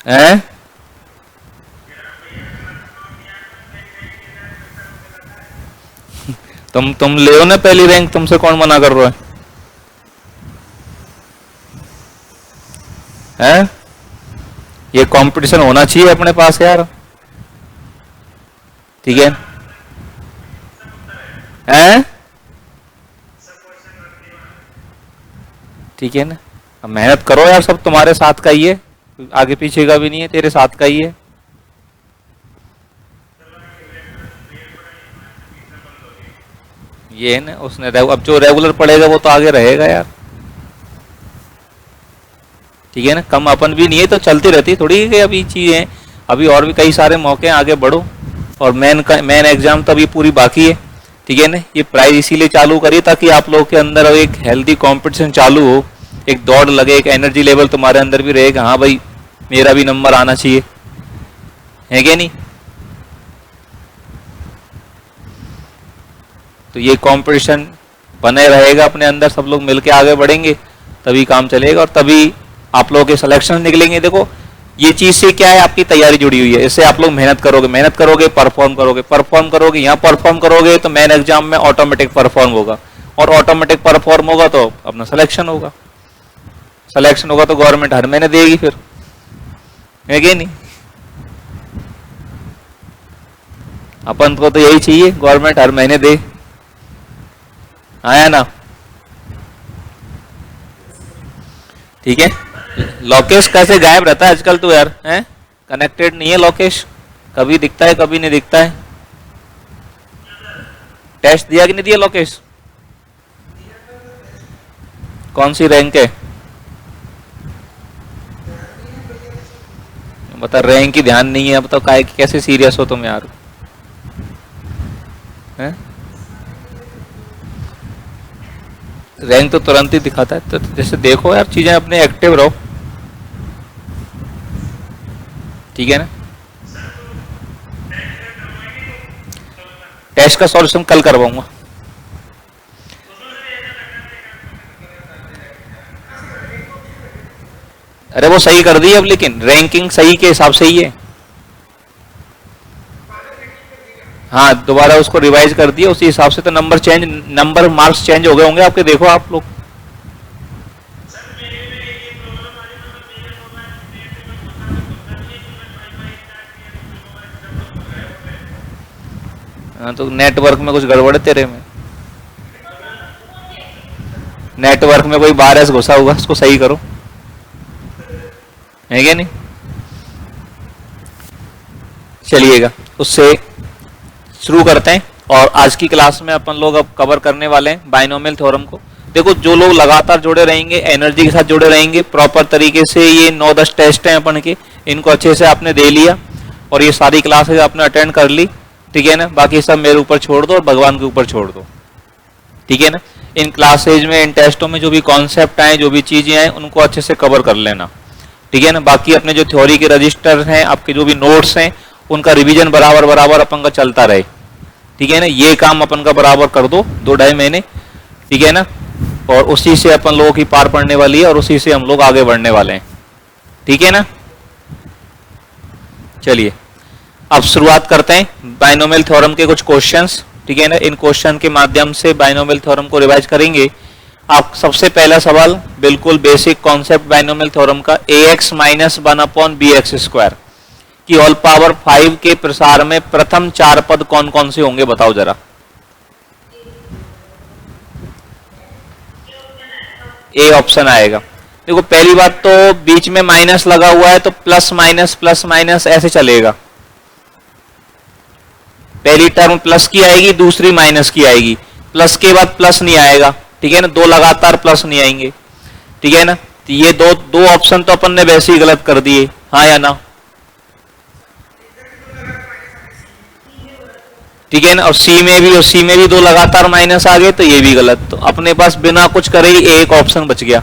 हैं? तुम ले ना पहली रैंक, तुमसे कौन मना कर रहा है? हैं? ये कंपटीशन होना चाहिए अपने पास यार, ठीक है? हैं? ठीक है ना, अब मेहनत करो यार, सब तुम्हारे साथ का ही है, आगे पीछे का भी नहीं है, तेरे साथ का ही है। ये है ना, उसने अब जो रेगुलर पढ़ेगा वो तो आगे रहेगा यार, ठीक है ना? कम अपन भी नहीं है तो चलती रहती थोड़ी है अभी चीजें, अभी और भी कई सारे मौके हैं, आगे बढ़ो। और मेन एग्जाम तो अभी पूरी बाकी है, ठीक है ना? ये प्राइज इसीलिए चालू करिए ताकि आप लोगों के अंदर एक हेल्दी कंपटीशन चालू हो, एक दौड़ लगे, एक एनर्जी लेवल तुम्हारे अंदर भी रहेगा, हाँ भाई मेरा भी नंबर आना चाहिए, है क्या नहीं? तो ये कंपटीशन बने रहेगा अपने अंदर, सब लोग मिलके आगे बढ़ेंगे तभी काम चलेगा और तभी आप लोगों के सिलेक्शन निकलेंगे। देखो ये चीज से क्या है, आपकी तैयारी जुड़ी हुई है, इससे आप लोग मेहनत करोगे परफॉर्म करोगे, यहाँ परफॉर्म करोगे तो मेन एग्जाम में ऑटोमेटिक परफॉर्म होगा, और ऑटोमेटिक परफॉर्म होगा तो अपना सिलेक्शन होगा, सिलेक्शन होगा तो गवर्नमेंट हर महीने देगी फिर, है कि नहीं? अपन को तो यही चाहिए, गवर्नमेंट हर महीने दे, आया ना? ठीक है। लोकेश कैसे गायब रहता है आजकल तो यार, हैं? कनेक्टेड नहीं है लोकेश, कभी दिखता है कभी नहीं दिखता है। टेस्ट दिया कि नहीं दिया लोकेश? कौन सी रैंक है? बता, रैंक की ध्यान नहीं है, बताओ काय कैसे सीरियस हो तुम यार, हैं? रैंक तो तुरंत ही दिखाता है, तो जैसे देखो यार चीजें अपने एक्टिव रहो, ठीक है ना? टेस्ट का सॉल्यूशन कल करवाऊंगा। अरे वो सही कर दी अब, लेकिन रैंकिंग सही के हिसाब से ही है। हाँ दोबारा उसको रिवाइज कर दिया उसी हिसाब से, तो नंबर मार्क्स चेंज हो गए होंगे आपके, देखो आप लोग। हाँ तो नेटवर्क में कुछ गड़बड़ है तेरे में, नेटवर्क में कोई वायरस घुसा हुआ, उसको सही करो, है क्या नहीं? चलिएगा उससे शुरू करते हैं, और आज की क्लास में अपन लोग अब कवर करने वाले हैं बाइनोमियल थ्योरम को। देखो जो लोग लगातार जुड़े रहेंगे, एनर्जी के साथ जुड़े रहेंगे, प्रॉपर तरीके से ये 9-10 टेस्ट हैं अपन के, इनको अच्छे से आपने दे लिया और ये सारी क्लासेज आपने अटेंड कर ली, ठीक है ना? बाकी सब मेरे ऊपर छोड़ दो और भगवान के ऊपर छोड़ दो, ठीक है ना? इन क्लासेज में, इन टेस्टों में जो भी कॉन्सेप्ट आए, जो भी चीजें आए, उनको अच्छे से कवर कर लेना, ठीक है ना? बाकी अपने जो थ्योरी के रजिस्टर हैं, आपके जो भी नोट्स हैं, उनका रिवीजन बराबर बराबर अपन का चलता रहे, ठीक है ना? ये काम अपन का बराबर कर दो 2-2.5 महीने, ठीक है ना? और उसी से अपन लोगों की पार पड़ने वाली है और उसी से हम लोग आगे बढ़ने वाले हैं, ठीक है ना? चलिए अब शुरुआत करते हैं बाइनोमियल थ्योरम के कुछ क्वेश्चंस, ठीक है ना? इन क्वेश्चन के माध्यम से बाइनोमियल थ्योरम को रिवाइज करेंगे। आप सबसे पहला सवाल बिल्कुल बेसिक कॉन्सेप्ट बाइनोमियल थ्योरम का, ax - 1/bx² की होल पावर 5 के प्रसार में प्रथम 4 पद कौन कौन से होंगे, बताओ जरा। ए ऑप्शन आएगा। देखो पहली बात तो बीच में माइनस लगा हुआ है तो प्लस माइनस ऐसे चलेगा, पहली टर्म प्लस की आएगी, दूसरी माइनस की आएगी, प्लस के बाद प्लस नहीं आएगा, ठीक है ना? दो लगातार प्लस नहीं आएंगे, ठीक है ना? तो ये दो ऑप्शन तो अपन ने वैसे ही गलत कर दिए, हाँ या ना? ठीक है ना? और सी में भी दो लगातार माइनस आ गए तो ये भी गलत, तो अपने पास बिना कुछ करे ही एक ऑप्शन बच गया,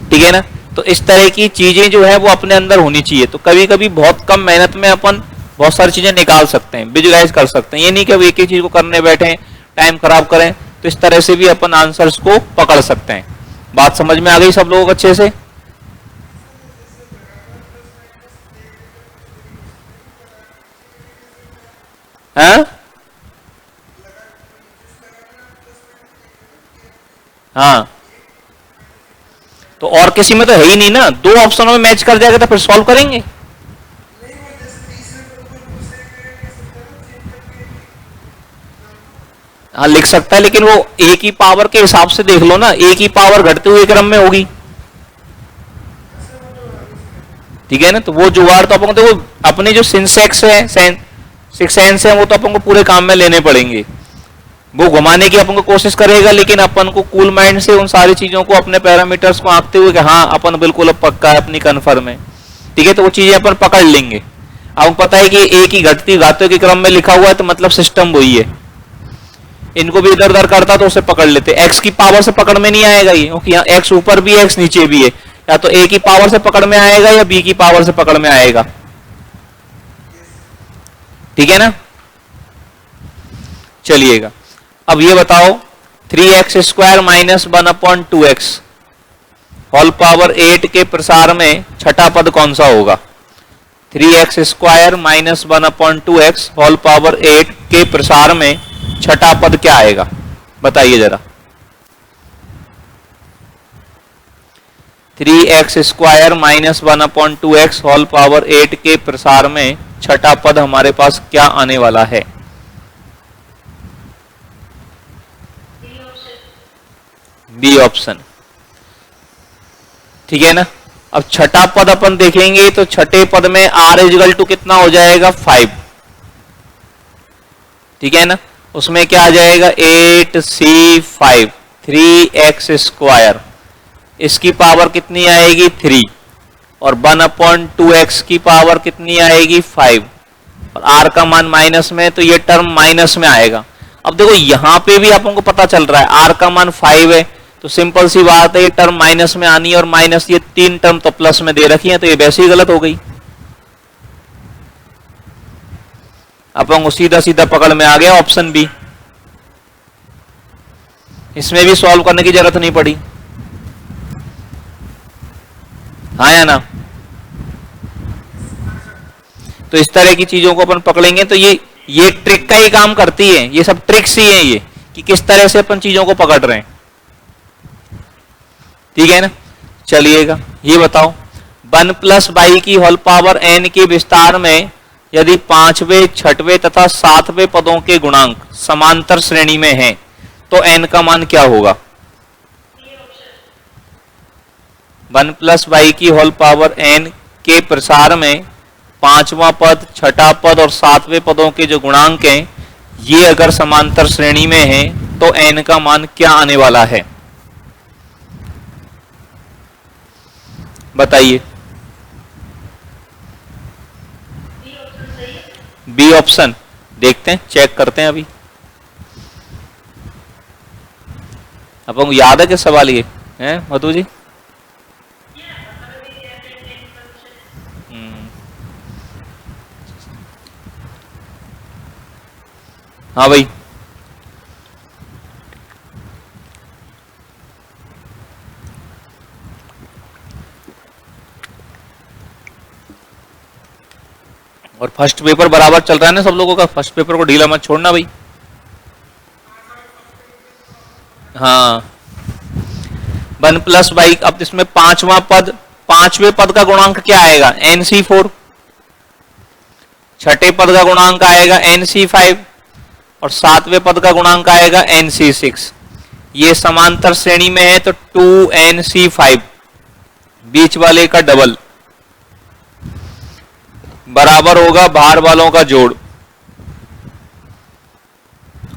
ठीक है ना? तो इस तरह की चीजें जो है वो अपने अंदर होनी चाहिए। तो कभी कभी बहुत कम मेहनत में अपन बहुत सारी चीजें निकाल सकते हैं, विजुलाइज कर सकते हैं, ये नहीं कि अब एक ही चीज को करने बैठे टाइम खराब करें, तो इस तरह से भी अपन आंसर्स को पकड़ सकते हैं। बात समझ में आ गई सब लोगों को अच्छे से? हाँ हाँ, तो और किसी में तो है ही नहीं ना, दो ऑप्शनों में मैच कर जाएगा तो फिर सॉल्व करेंगे। हाँ लिख सकता है, लेकिन वो ए की पावर के हिसाब से देख लो ना, ए की पावर घटते हुए क्रम में होगी, ठीक है ना। तो वो जुगाड़ तो अपन को देखो, अपने जो सिंसेक्स है, सिक्स सेंस है, वो तो अपन को पूरे काम में लेने पड़ेंगे। वो घुमाने की अपन को कोशिश करेगा, लेकिन अपन को कूल माइंड से उन सारी चीजों को, अपने पैरामीटर्स को आंकते हुए कि हाँ अपन बिल्कुल अब पक्का है, अपनी कन्फर्म है, ठीक है, तो वो चीजें अपन पकड़ लेंगे। अब पता है कि ए की घटती घातों के क्रम में लिखा हुआ है, तो मतलब सिस्टम वही है। इनको भी इधर उधर करता तो उसे पकड़ लेते। एक्स की पावर से पकड़ में नहीं आएगा ये, क्योंकि यहाँ एक्स ऊपर भी है, एक्स नीचे भी है। या तो ए की पावर से पकड़ में आएगा या बी की पावर से पकड़ में आएगा, ठीक है ना। चलिएगा, अब ये बताओ 3x square minus 1/2x whole power 8 के प्रसार में छठा पद कौन सा होगा। 3x square minus 1/2x whole power 8 के प्रसार में छठा पद क्या आएगा, बताइए जरा। 3x square minus 1/2x whole power 8 के प्रसार में छठा पद हमारे पास क्या आने वाला है। बी ऑप्शन, ठीक है ना। अब छठा पद अपन देखेंगे तो छठे पद में r इजिकल टू कितना हो जाएगा 5, ठीक है ना। उसमें क्या आ जाएगा 8c5 3x स्क्वायर, इसकी पावर कितनी आएगी 3, और 1/2x की पावर कितनी आएगी 5, और r का मान माइनस में, तो ये टर्म माइनस में आएगा। अब देखो यहां पे भी अपन को पता चल रहा है r का मान 5 है, तो सिंपल सी बात है ये टर्म माइनस में आनी है, और माइनस ये तीन टर्म तो प्लस में दे रखी है, तो ये वैसे ही गलत हो गई। अपन को सीधा सीधा पकड़ में आ गया ऑप्शन बी, इसमें भी सॉल्व करने की जरूरत नहीं पड़ी, हाँ या ना। तो इस तरह की चीजों को अपन पकड़ेंगे, तो ये ट्रिक का ही काम करती है, ये सब ट्रिक्स ही हैं ये, कि किस तरह से अपन चीजों को पकड़ रहे हैं, ठीक है ना। चलिएगा, ये बताओ 1 प्लस बाई की होल पावर n के विस्तार में यदि पांचवें, छठवें तथा सातवें पदों के गुणांक समांतर श्रेणी में हैं, तो n का मान क्या होगा। 1 प्लस बाई की होल पावर n के प्रसार में पांचवा पद, छठा पद और सातवें पदों के जो गुणांक हैं, ये अगर समांतर श्रेणी में हैं, तो n का मान क्या आने वाला है, बताइए। बी ऑप्शन, देखते हैं, चेक करते हैं अभी। अपन को याद है कि सवाल ये है मधु जी। हाँ भाई, और फर्स्ट पेपर बराबर चल रहा है ना सब लोगों का, फर्स्ट पेपर को ढीला मत छोड़ना भाई। हाँ 1 प्लस बाई, अब इसमें पांचवा पद, पांचवें पद का गुणांक क्या आएगा NC4, छठे पद का गुणांक आएगा NC5, और सातवें पद का गुणांक आएगा NC6। ये समांतर श्रेणी में है तो 2NC5 बीच वाले का डबल बराबर होगा भार वालों का जोड़,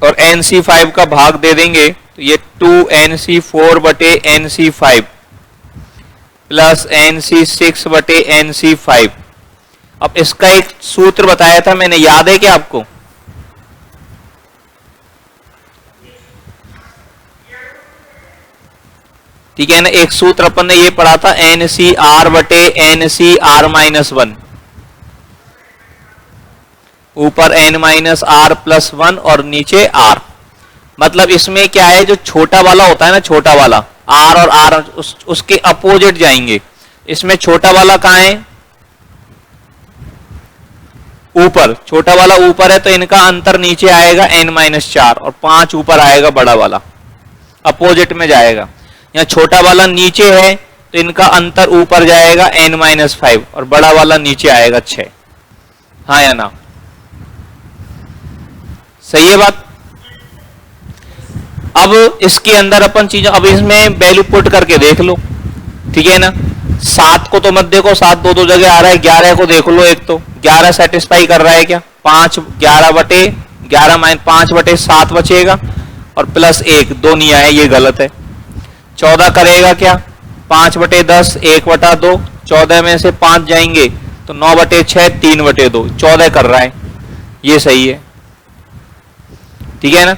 और NC5 का भाग दे देंगे तो ये 2NC4 बटे NC5 प्लस NC6 बटे NC5। अब इसका एक सूत्र बताया था मैंने, याद है क्या आपको। ठीक है ना, एक सूत्र अपन ने ये पढ़ा था NCR बटे NCR माइनस 1, ऊपर n माइनस आर प्लस 1 और नीचे r। मतलब इसमें क्या है, जो छोटा वाला होता है ना, छोटा वाला r और r उसके अपोजिट जाएंगे। इसमें छोटा वाला कहाँ है, ऊपर, छोटा वाला ऊपर है तो इनका अंतर नीचे आएगा n-4 और 5 ऊपर आएगा बड़ा वाला, अपोजिट में जाएगा। यहाँ छोटा वाला नीचे है तो इनका अंतर ऊपर जाएगा n-5 और बड़ा वाला नीचे आएगा 6। हाँ या ना? सही है बात? अब इसके अंदर अपन चीजों, अब इसमें वैल्यू पुट करके देख लो, ठीक है ना? 7 को तो मत देखो, 7 दो जगह आ रहा है। 11 को देख लो, एक तो 11 सेटिस्फाई कर रहा है क्या? 5 11/5/7 बचेगा और प्लस 1 दो नहीं आए, ये गलत है। 14 करेगा क्या? 5/10 1/2, 14 में से 5 जाएंगे तो 9/6 3/2, 14 कर रहा है, ये सही है, ठीक है ना?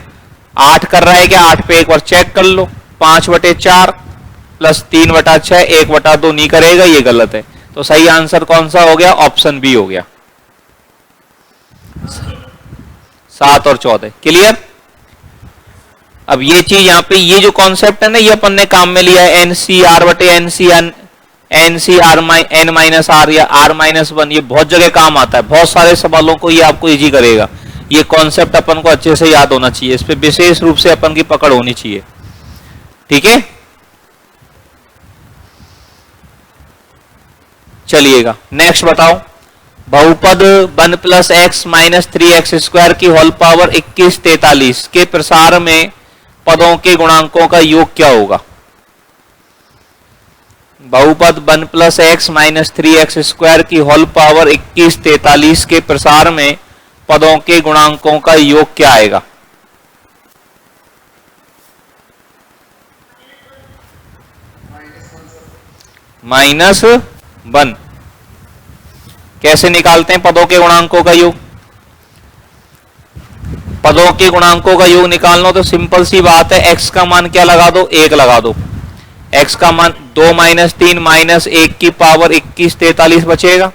8 कर रहा है क्या? 8 पे एक बार चेक कर लो, 5/4 प्लस 3/6 1/2 नहीं करेगा, ये गलत है। तो सही आंसर कौन सा हो गया? ऑप्शन बी हो गया, 7 और 14। क्लियर? अब ये चीज यहाँ पे, ये जो कॉन्सेप्ट है ना, ये अपन ने काम में लिया है, NCR या R-1, ये बहुत जगह काम आता है, बहुत सारे सवालों को ये आपको इजी करेगा। ये कॉन्सेप्ट अपन को अच्छे से याद होना चाहिए, इस पे विशेष रूप से अपन की पकड़ होनी चाहिए, ठीक है? चलिएगा नेक्स्ट बताओ। बहुपद 1 + x - 3x² की होल पावर 21 43 के प्रसार में पदों के गुणांकों का योग क्या होगा? बहुपद 1 + x - 3x² की होल पावर 21 43 के प्रसार में पदों के गुणांकों का योग क्या आएगा? -1। कैसे निकालते हैं पदों के गुणांकों का योग? पदों के गुणांकों का योग निकालना तो सिंपल सी बात है, x का मान क्या लगा दो? 1 लगा दो। x का मान 2 - 3 - 1 की पावर 21 43 बचेगा,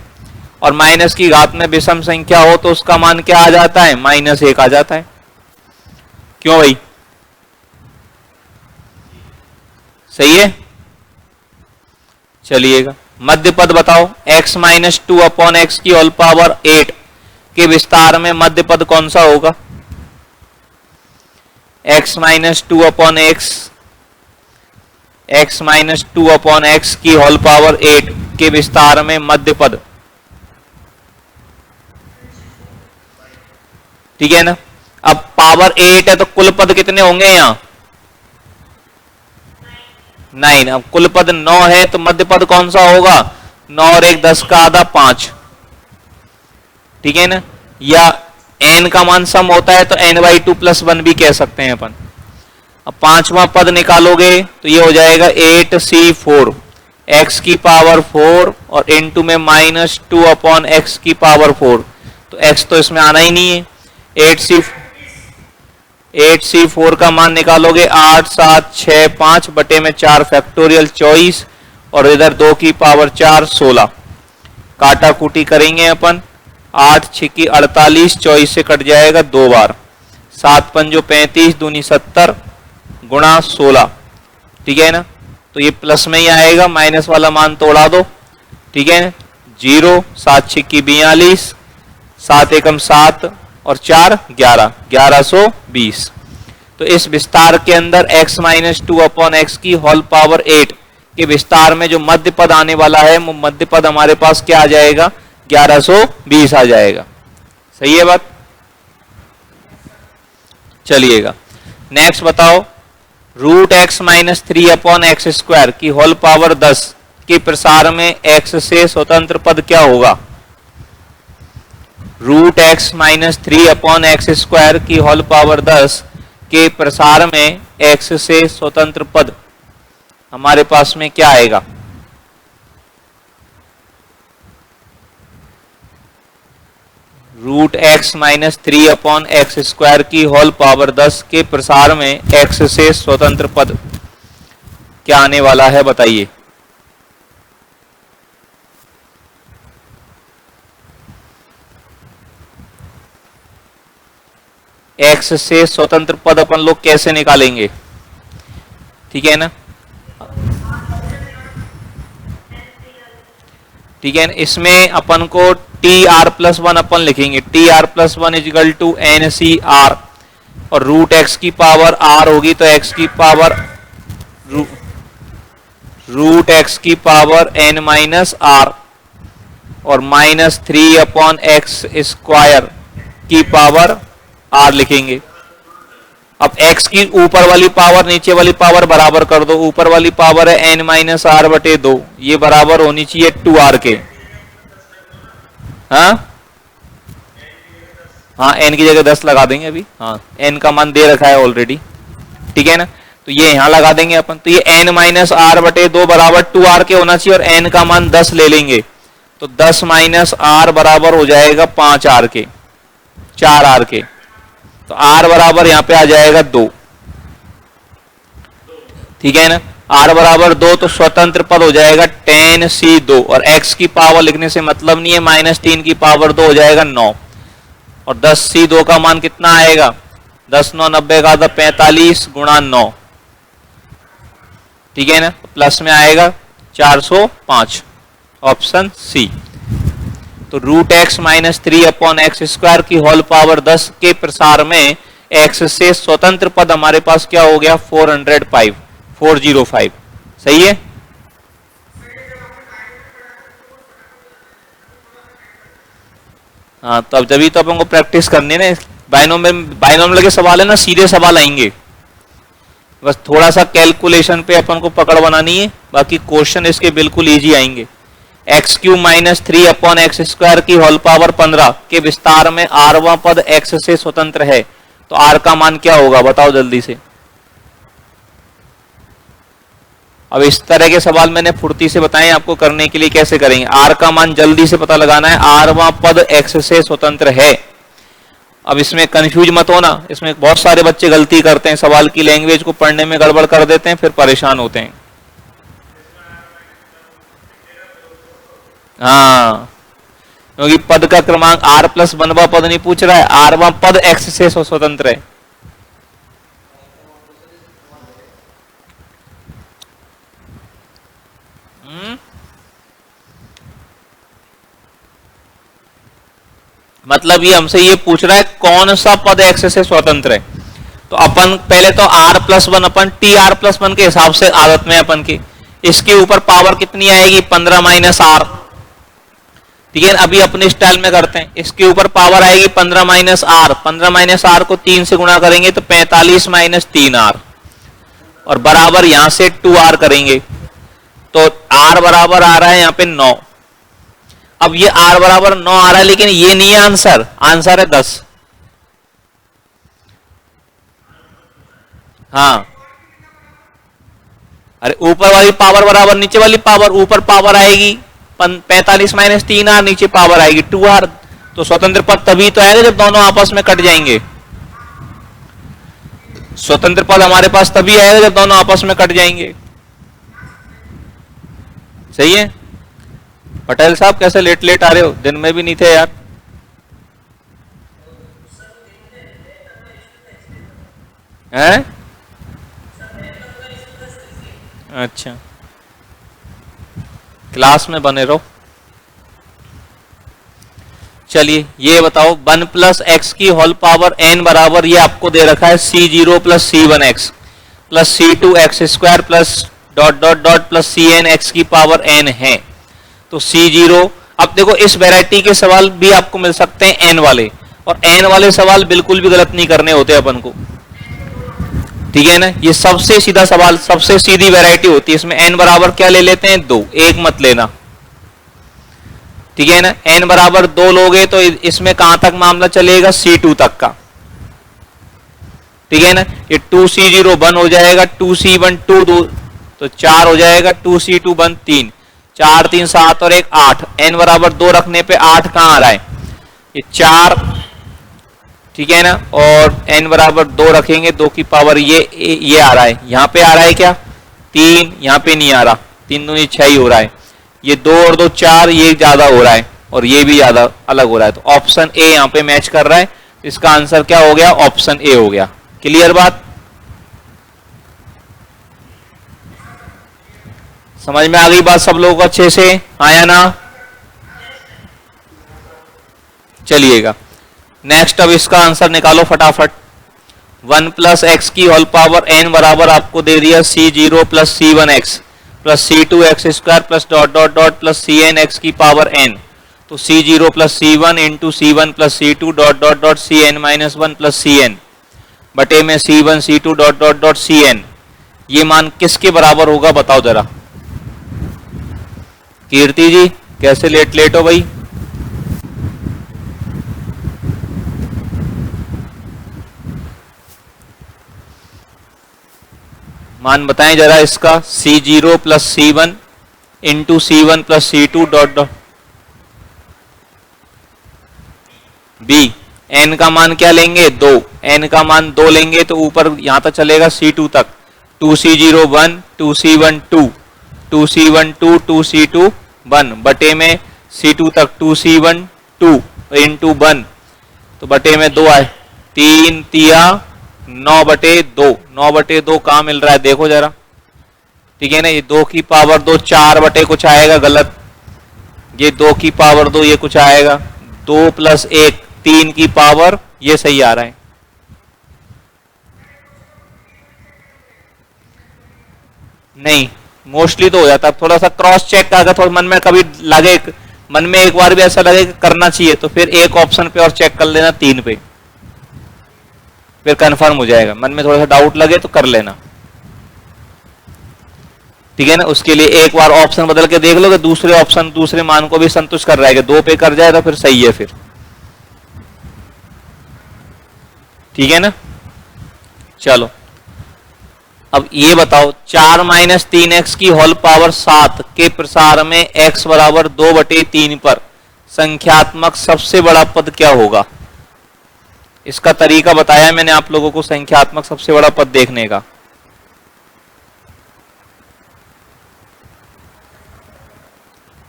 और माइनस की घात में विषम संख्या हो तो उसका मान क्या आ जाता है? -1 आ जाता है। क्यों भाई? सही है? चलिएगा मध्य पद बताओ। x - 2/x की होल पावर 8 के विस्तार में मध्य पद कौन सा होगा? x - 2/x की होल पावर 8 के विस्तार में मध्य पद, ठीक है ना? अब पावर 8 है तो कुल पद कितने होंगे यहाँ? 9। अब कुल पद 9 है तो मध्य पद कौन सा होगा? 9 और 1 10 का आधा 5, ठीक है ना? या n का मान सम होता है तो n/2 + 1 भी कह सकते हैं अपन। अब पांचवा पद निकालोगे तो ये हो जाएगा 8c4 x की पावर 4 और इनटू में -2/x की पावर 4, तो x तो इसमें आना ही नहीं है। 8c4 का मान निकालोगे 8 7 6 5 बटे में 4 फैक्टोरियल 24 और इधर 2 की पावर 4 16। काटा कूटी करेंगे अपन, 8 6 की 48, 24 से कट जाएगा 2 बार, 7 पंजो 35 दूनी 70 गुणा 16, ठीक है ना? तो ये प्लस में ही आएगा, माइनस वाला मान तो उड़ा दो, ठीक है? 0 7 6 की 42, 7 एकम 7 और 4 11, 1120। तो इस विस्तार के अंदर x - 2/x की होल पावर 8 के विस्तार में जो मध्य पद आने वाला है, वो मध्य पद हमारे पास क्या आ जाएगा? 1120 आ जाएगा। सही है बात? चलिएगा नेक्स्ट बताओ। √x - 3/x² की होल पावर 10 के प्रसार में x से स्वतंत्र पद क्या होगा? √x - 3/x² की होल पावर 10 के प्रसार में x से स्वतंत्र पद हमारे पास में क्या आएगा? √x - 3/x² की होल पावर 10 के प्रसार में x से स्वतंत्र पद क्या आने वाला है बताइए? x से स्वतंत्र पद अपन लोग कैसे निकालेंगे? ठीक है ना? ठीक है, इसमें अपन को टी आर प्लस वन अपन लिखेंगे, T R plus one is equal to N C R, और रूट एक्स की पावर आर होगी तो एक्स की पावर रूट एक्स की पावर एन माइनस आर, और माइनस 3 अपॉन एक्स स्क्वायर की पावर आर लिखेंगे। अब x की ऊपर वाली पावर नीचे वाली पावर बराबर कर दो, ऊपर वाली पावर है n माइनस आर बटे 2, ये बराबर होनी चाहिए 2r के। हाँ हाँ, n की जगह 10 लगा देंगे अभी, हाँ n का मान दे रखा है ऑलरेडी, ठीक है ना, तो ये यहां लगा देंगे अपन, तो ये n माइनस आर बटे 2 बराबर 2r के होना चाहिए, और n का मान 10 ले लेंगे तो 10 माइनस आर बराबर हो जाएगा 5r के, 4r के, तो r बराबर यहां पे आ जाएगा 2, ठीक है ना, r बराबर 2, तो स्वतंत्र पद हो जाएगा tan c2, और x की पावर लिखने से मतलब नहीं है, माइनस 3 की पावर 2 हो जाएगा 9, और 10 c2 का मान कितना आएगा, 10 9 90 का था 45 गुणा 9, ठीक है ना, प्लस में आएगा 405, ऑप्शन सी। तो root x minus 3 upon x square की होल पावर 10 के प्रसार में एक्स से स्वतंत्र पद हमारे पास क्या हो गया, 405, सही है। हाँ, तो अब जब अपन को प्रैक्टिस करनी है ना, बाइनोमियल के सवाल है ना, सीधे सवाल आएंगे, बस थोड़ा सा कैलकुलेशन पे अपन को पकड़ बनानी है, बाकी क्वेश्चन इसके बिल्कुल इजी आएंगे। X Q minus 3 upon x square की होल पावर 15 के विस्तार में आरवां पद एक्स से स्वतंत्र है, तो आर का मान क्या होगा बताओ जल्दी से। अब इस तरह के सवाल मैंने फुर्ती से बताए आपको करने के लिए, कैसे करेंगे, आर का मान जल्दी से पता लगाना है, आरवां पद एक्स से स्वतंत्र है। अब इसमें कंफ्यूज मत होना, इसमें बहुत सारे बच्चे गलती करते हैं, सवाल की लैंग्वेज को पढ़ने में गड़बड़ कर देते हैं, फिर परेशान होते हैं। हाँ, क्योंकि पद का क्रमांक r प्लस 1वां पद नहीं पूछ रहा है, rवां पद x से स्वतंत्र है। मतलब ये हमसे ये पूछ रहा है कौन सा पद x से स्वतंत्र है, तो अपन पहले तो r प्लस 1 अपन टी आर प्लस 1 के हिसाब से आदत में अपन की, इसके ऊपर पावर कितनी आएगी, 15 माइनस आर, ठीक है, अभी अपने स्टाइल में करते हैं, इसके ऊपर पावर आएगी 15 माइनस आर, 15 माइनस आर को 3 से गुणा करेंगे तो 45 माइनस 3r, और बराबर यहां से 2r करेंगे, तो r बराबर आ रहा है यहाँ पे 9। अब ये r बराबर 9 आ रहा है, लेकिन ये नहीं है आंसर, आंसर है 10। हाँ, अरे ऊपर वाली पावर बराबर नीचे वाली पावर, ऊपर पावर आएगी 45 माइनस 3r, नीचे पावर आएगी 2r, तो स्वतंत्र पद तभी तो आएगा जब दोनों आपस में कट जाएंगे, स्वतंत्र पद हमारे पास तभी आएगा जब दोनों आपस में कट जाएंगे, सही है। पटेल साहब कैसे लेट लेट आ रहे हो, दिन में भी नहीं थे यार। हैं? अच्छा, क्लास में बने रहो। चलिए ये बताओ, 1 प्लस एक्स की होल पावर n बराबर, ये आपको दे रखा है c0 plus c1x plus c2 x square plus dot dot dot plus cn x की पावर n है, तो c0। अब देखो इस वैरायटी के सवाल भी आपको मिल सकते हैं n वाले, और n वाले सवाल बिल्कुल भी गलत नहीं करने होते अपन को, ठीक है ना, ये सबसे सीधा सवाल, सबसे सीधी वैरायटी होती है, इसमें n बराबर क्या ले लेते हैं 2, एक मत लेना, ठीक है ना, n बराबर 2 लोगे तो इसमें कहां तक मामला चलेगा, c2 तक का, ठीक है ना, ये 2c0 1 हो जाएगा, 2c1 2 तो 4 हो जाएगा, 2c2 1 3, 4 3 7 और 1 8, n बराबर 2 रखने पे 8 कहां आ रहा है, ये 4, ठीक है ना, और n बराबर 2 रखेंगे, 2 की पावर ये आ रहा है, यहाँ पे आ रहा है क्या 3, यहाँ पे नहीं आ रहा, 3 दूनी 6 ही हो रहा है, ये 2 और 2 4, ये ज्यादा हो रहा है, और ये भी ज्यादा अलग हो रहा है, तो ऑप्शन ए यहाँ पे मैच कर रहा है, इसका आंसर क्या हो गया, ऑप्शन ए हो गया। क्लियर बात, समझ में आ गई बात सब लोगों को अच्छे से, आया ना। चलिएगा नेक्स्ट, अब इसका आंसर निकालो फटाफट। 1 प्लस एक्स की होल पावर n बराबर आपको दे दिया c0 plus c1x plus c2x square plus dot dot dot plus cn x की पावर n। तो c0 plus c1 into c1 plus c2 dot dot dot cn minus 1 plus cn बटे में c1 c2 dot dot dot cn। ये मान किसके बराबर होगा बताओ जरा। कीर्ति जी कैसे लेट हो भाई। मान बताएं जरा इसका। c0 plus c1 into c1 plus c2 dot dot b। n का मान क्या लेंगे 2, n का मान 2 लेंगे तो ऊपर यहां तक चलेगा c2 तक। 2c0 1 2c1 2 2c1 2 2c2 1 बटे में c2 तक 2c1 2 इंटू 1 तो बटे में 2 आए 3 तिया 9 बटे 2। 9 बटे 2 कहाँ मिल रहा है देखो जरा। ठीक है ना, ये 2 की पावर 2 4 बटे कुछ आएगा गलत। ये 2 की पावर 2 ये कुछ आएगा 2 प्लस 1 3 की पावर ये सही आ रहा है। नहीं मोस्टली तो हो जाता है, थोड़ा सा क्रॉस चेक अगर थोड़ा मन में कभी लगे, मन में एक बार भी ऐसा लगे कि करना चाहिए तो फिर एक ऑप्शन पे और चेक कर लेना 3 पे, फिर कंफर्म हो जाएगा। मन में थोड़ा सा डाउट लगे तो कर लेना। ठीक है ना, उसके लिए एक बार ऑप्शन बदल के देख लो कि दूसरे ऑप्शन दूसरे मान को भी संतुष्ट कर रहा है कि 2 पे कर जाए तो फिर सही है फिर। ठीक है ना, चलो अब ये बताओ 4 माइनस 3x की होल पावर 7 के प्रसार में x बराबर 2/3 पर संख्यात्मक सबसे बड़ा पद क्या होगा। इसका तरीका बताया मैंने आप लोगों को संख्यात्मक सबसे बड़ा पद देखने का।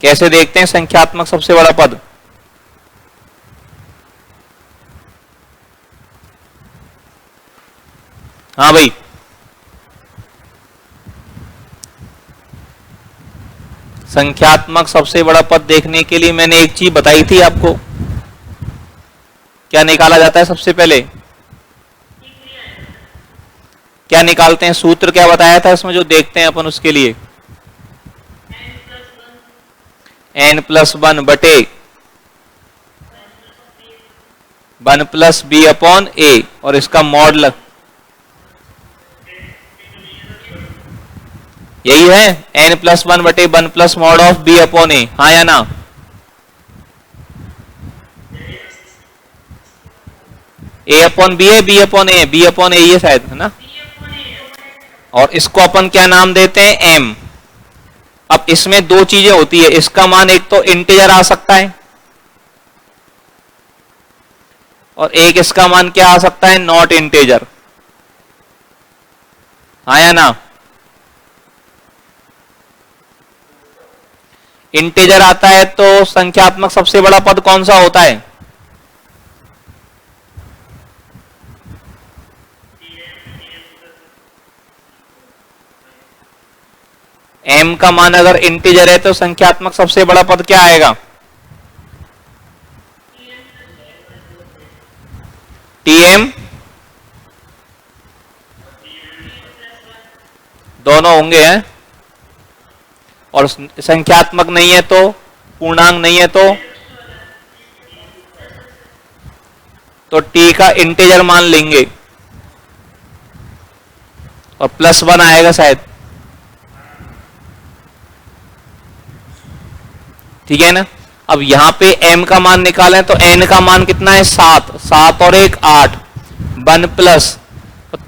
कैसे देखते हैं संख्यात्मक सबसे बड़ा पद। हाँ भाई, संख्यात्मक सबसे बड़ा पद देखने के लिए मैंने एक चीज बताई थी आपको। क्या निकाला जाता है सबसे पहले, क्या निकालते हैं, सूत्र क्या बताया था इसमें जो देखते हैं अपन उसके लिए। n+1 बटे 1 प्लस बी अपॉन ए और इसका मॉड लग यही है n+1 बटे 1 प्लस mod of B upon A. हाँ या ना, ए अपॉन बी है, B upon A, B upon A ये शायद है ना। और इसको अपन क्या नाम देते हैं m। अब इसमें 2 चीजें होती है, इसका मान एक तो इंटीजर आ सकता है और एक इसका मान क्या आ सकता है नॉट इंटीजर। हाँ या ना, इंटीजर आता है तो संख्यात्मक सबसे बड़ा पद कौन सा होता है। m का मान अगर इंटीजर है तो संख्यात्मक सबसे बड़ा पद क्या आएगा tm। दोनों होंगे हैं, और संख्यात्मक नहीं है तो पूर्णांक नहीं है तो t का इंटीजर मान लेंगे और +1 आएगा शायद। ठीक है ना, अब यहां पे m का मान निकालें तो n का मान कितना है 7, 7 और 1 8, 1 प्लस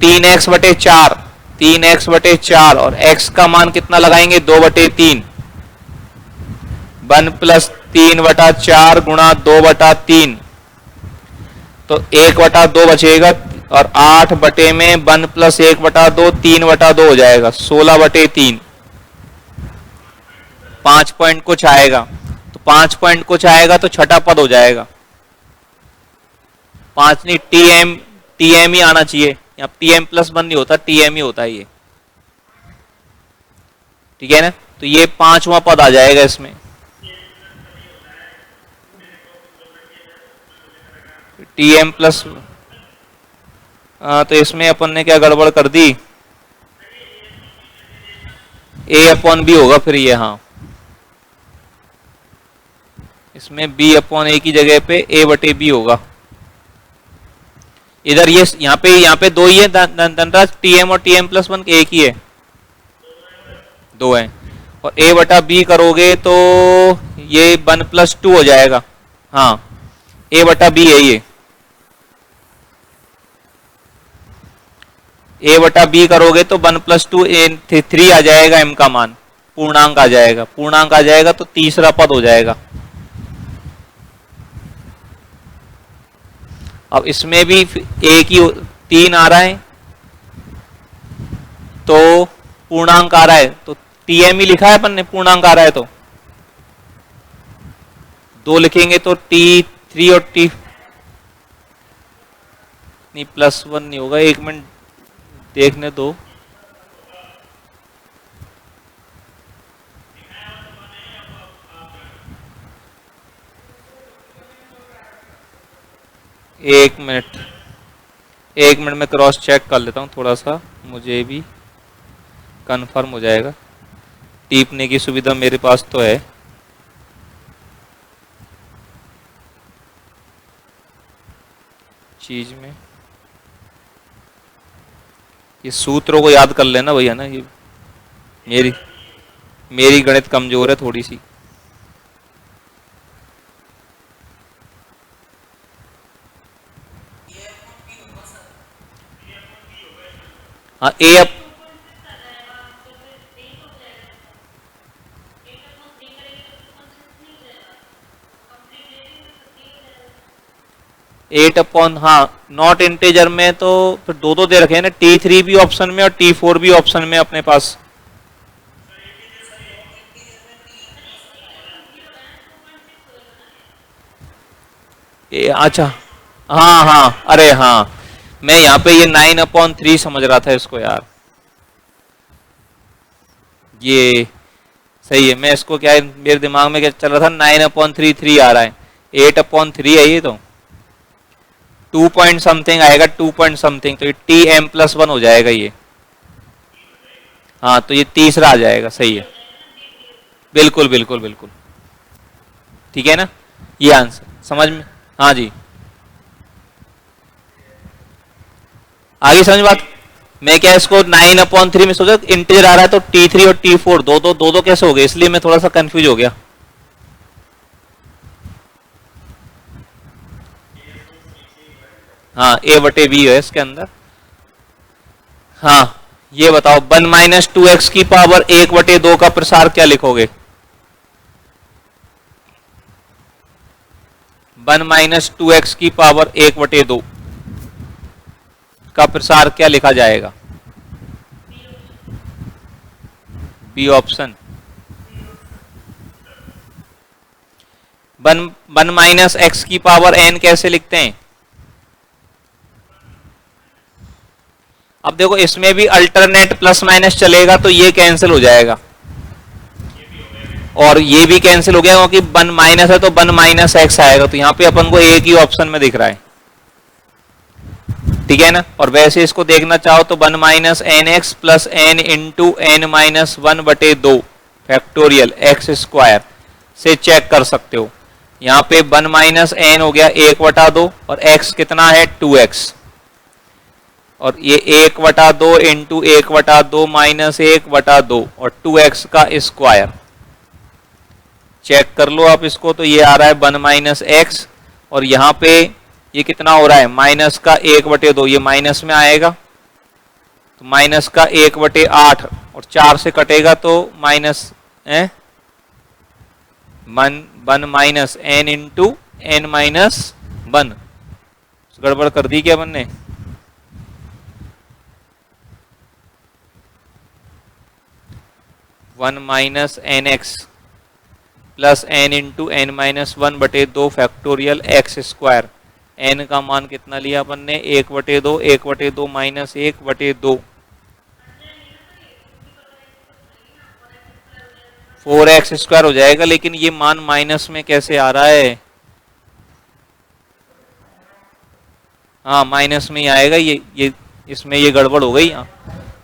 3x बटे 4, 3x बटे 4 और x का मान कितना लगाएंगे 2/3, 1 प्लस 3/4 गुणा 2/3 तो 1/2 बचेगा और 8 बटे में 1 प्लस 1/2 3/2 हो जाएगा 16/3। 5 पॉइंट कुछ आएगा, तो 5 पॉइंट कुछ आएगा तो छठा पद हो जाएगा। 5 नहीं टीएम ही आना चाहिए, यहाँ tm+1 नहीं होता, टीएम ही होता है ये। ठीक है ना, तो ये 5वां पद आ जाएगा इसमें। टी एम प्लस, तो इसमें अपन ने क्या गड़बड़ कर दी, ए अपॉन बी होगा फिर ये, हाँ इसमें बी अपॉन ए की जगह पे ए बटे बी होगा। इधर ये यहाँ पे दो ही है धनराज, टी एम और टी एम प्लस वन एक ही है, दो है, और ए बटा बी करोगे तो ये 1+2 हो जाएगा, हाँ ए बटा बी है ये, ए बटा बी करोगे तो 1+2 3 आ जाएगा, एम का मान पूर्णांक आ जाएगा, पूर्णांक आ जाएगा तो तीसरा पद हो जाएगा। अब इसमें भी एक ही 3 आ रहा है तो पूर्णांक आ रहा है, तो टीएम ही लिखा है अपन ने, पूर्णांक आ रहा है तो 2 लिखेंगे तो T3 और T नहीं +1 नहीं होगा, एक मिनट देखने दो, एक मिनट में क्रॉस चेक कर लेता हूँ थोड़ा सा, मुझे भी कंफर्म हो जाएगा। टीपने की सुविधा मेरे पास तो है, चीज में ये सूत्रों को याद कर लेना भैया ना, ये मेरी गणित कमजोर है थोड़ी सी। हाँ ए अप 8 अपॉन, हाँ नॉट इंटीजर में तो फिर दो दो दे रखे हैं ना, T3 भी ऑप्शन में और T4 भी ऑप्शन में अपने पास। अच्छा हाँ हाँ, अरे हाँ मैं यहाँ पे ये 9/3 समझ रहा था इसको यार, ये सही है, मैं इसको क्या है मेरे दिमाग में क्या चल रहा था, 9/3 3 आ रहा है, 8/3 है ये तो 2 पॉइंट समथिंग आएगा, 2 पॉइंट समथिंग, तो ये Tm+1 हो जाएगा ये, हाँ तो ये तीसरा आ जाएगा, सही है, बिल्कुल बिल्कुल बिल्कुल ठीक है ना, ये आंसर समझ में, हाँ जी आगे समझ बात। मैं क्या इसको 9/3 में सोचा, इंटीजर आ रहा है तो T3 और T4 दो कैसे हो गए, इसलिए मैं थोड़ा सा कंफ्यूज हो गया। हाँ ए बटे बी है इसके अंदर। हाँ ये बताओ 1 - 2x की पावर 1/2 का प्रसार क्या लिखोगे, 1 - 2x की पावर 1/2 का प्रसार क्या लिखा जाएगा, बी ऑप्शन। 1 - x की पावर n कैसे लिखते हैं, अब देखो इसमें भी अल्टरनेट प्लस माइनस चलेगा तो ये कैंसिल हो जाएगा, और ये भी कैंसिल हो गया क्योंकि 1 माइनस है तो 1 - x आएगा, तो यहाँ पे अपन को एक ही ऑप्शन में दिख रहा है, ठीक है ना। और वैसे इसको देखना चाहो तो 1 - nx + n × n - 1/2 factorial x² से चेक कर सकते हो। यहाँ पे 1 - n हो गया 1/2 और x कितना है 2x, और ये 1/2 × 1/2 - 1/2 और 2x का स्क्वायर, चेक कर लो आप इसको, तो ये आ रहा है 1 - x, और यहाँ पे ये कितना हो रहा है माइनस का 1/2, ये माइनस में आएगा तो माइनस का 1/8, और 4 से कटेगा तो माइनस 1 n × n - 1, गड़बड़ कर दी क्या अपन ने, one minus n x plus n × n - 1/2 factorial x², n का मान कितना लिया अपन ने 1/2, 1/2 - 1/2, 4x² हो जाएगा, लेकिन ये मान माइनस में कैसे आ रहा है, हाँ माइनस में ही आएगा ये इसमें ये गड़बड़ हो गई,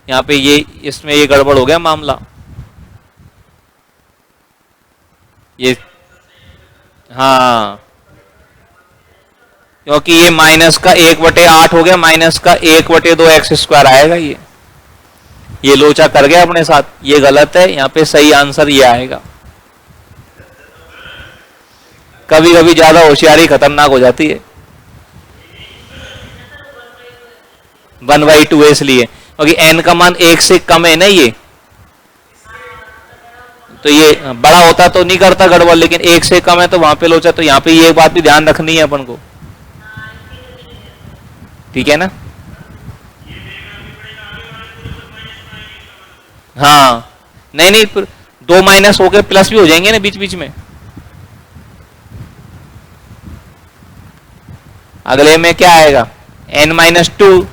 यहाँ पे ये इसमें ये गड़बड़ हो गया मामला ये। हाँ क्योंकि ये माइनस का 1/8 हो गया, माइनस का 1/2 एक्स स्क्वायर आएगा, ये लोचा कर गया अपने साथ, ये गलत है। यहाँ पे सही आंसर ये आएगा। कभी कभी ज्यादा होशियारी खतरनाक हो जाती है। 1/2 है इसलिए क्योंकि n का मान 1 से कम है ना ये, तो ये बड़ा होता तो नहीं करता गड़बड़, लेकिन 1 से कम है तो वहां पे लोचा। तो यहाँ पे ये बात भी ध्यान रखनी है अपन को, ठीक है ना। हाँ नहीं नहीं, फिर 2 माइनस होके प्लस भी हो जाएंगे ना बीच बीच में। अगले में क्या आएगा n-2,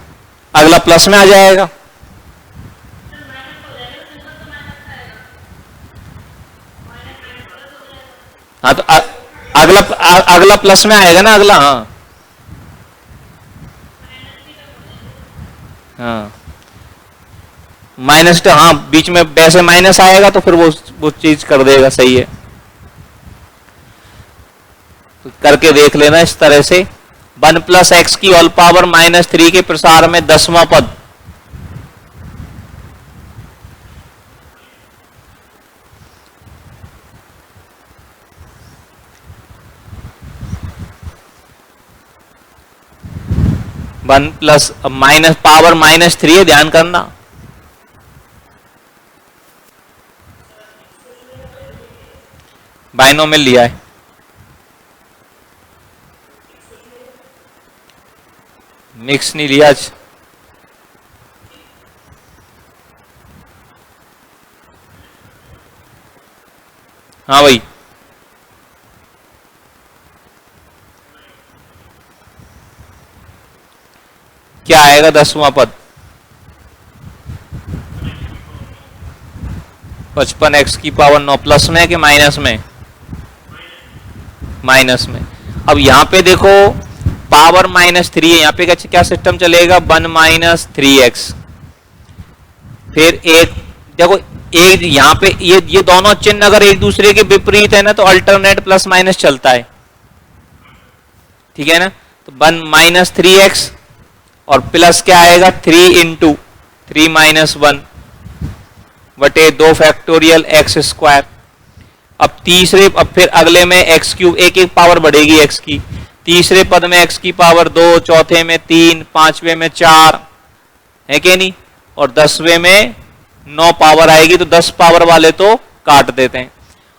अगला प्लस में आ जाएगा। हाँ तो अगला प्लस में आएगा ना अगला। हाँ हाँ माइनस, हाँ बीच में वैसे माइनस आएगा तो फिर वो चीज कर देगा, सही है। तो करके देख लेना इस तरह से। 1 + x की होल पावर -3 के प्रसार में 10वां पद, वन प्लस माइनस पावर -3 है, ध्यान करना। बाइनोमियल लिया है, मिक्स नहीं लिया आज। हाँ भाई क्या आएगा 10वां पद? 55x की पावर 9 प्लस में कि माइनस में? माइनस में। अब यहाँ पे देखो पावर -3 है, यहाँ पे क्या सिस्टम चलेगा? 1 - 3x। फिर एक देखो, एक यहाँ पे ये दोनों चिन्ह अगर एक दूसरे के विपरीत है ना तो अल्टरनेट प्लस माइनस चलता है, ठीक है ना। तो 1 - 3x और प्लस क्या आएगा 3 × 3 - 1 बटे 2 फैक्टोरियल x²। अब फिर अगले में x3, एक पावर बढ़ेगी x की। तीसरे पद में x की पावर 2, चौथे में 3, पांचवे में 4 है कि नहीं, और 10वें में 9 पावर आएगी। तो 10 पावर वाले तो काट देते हैं।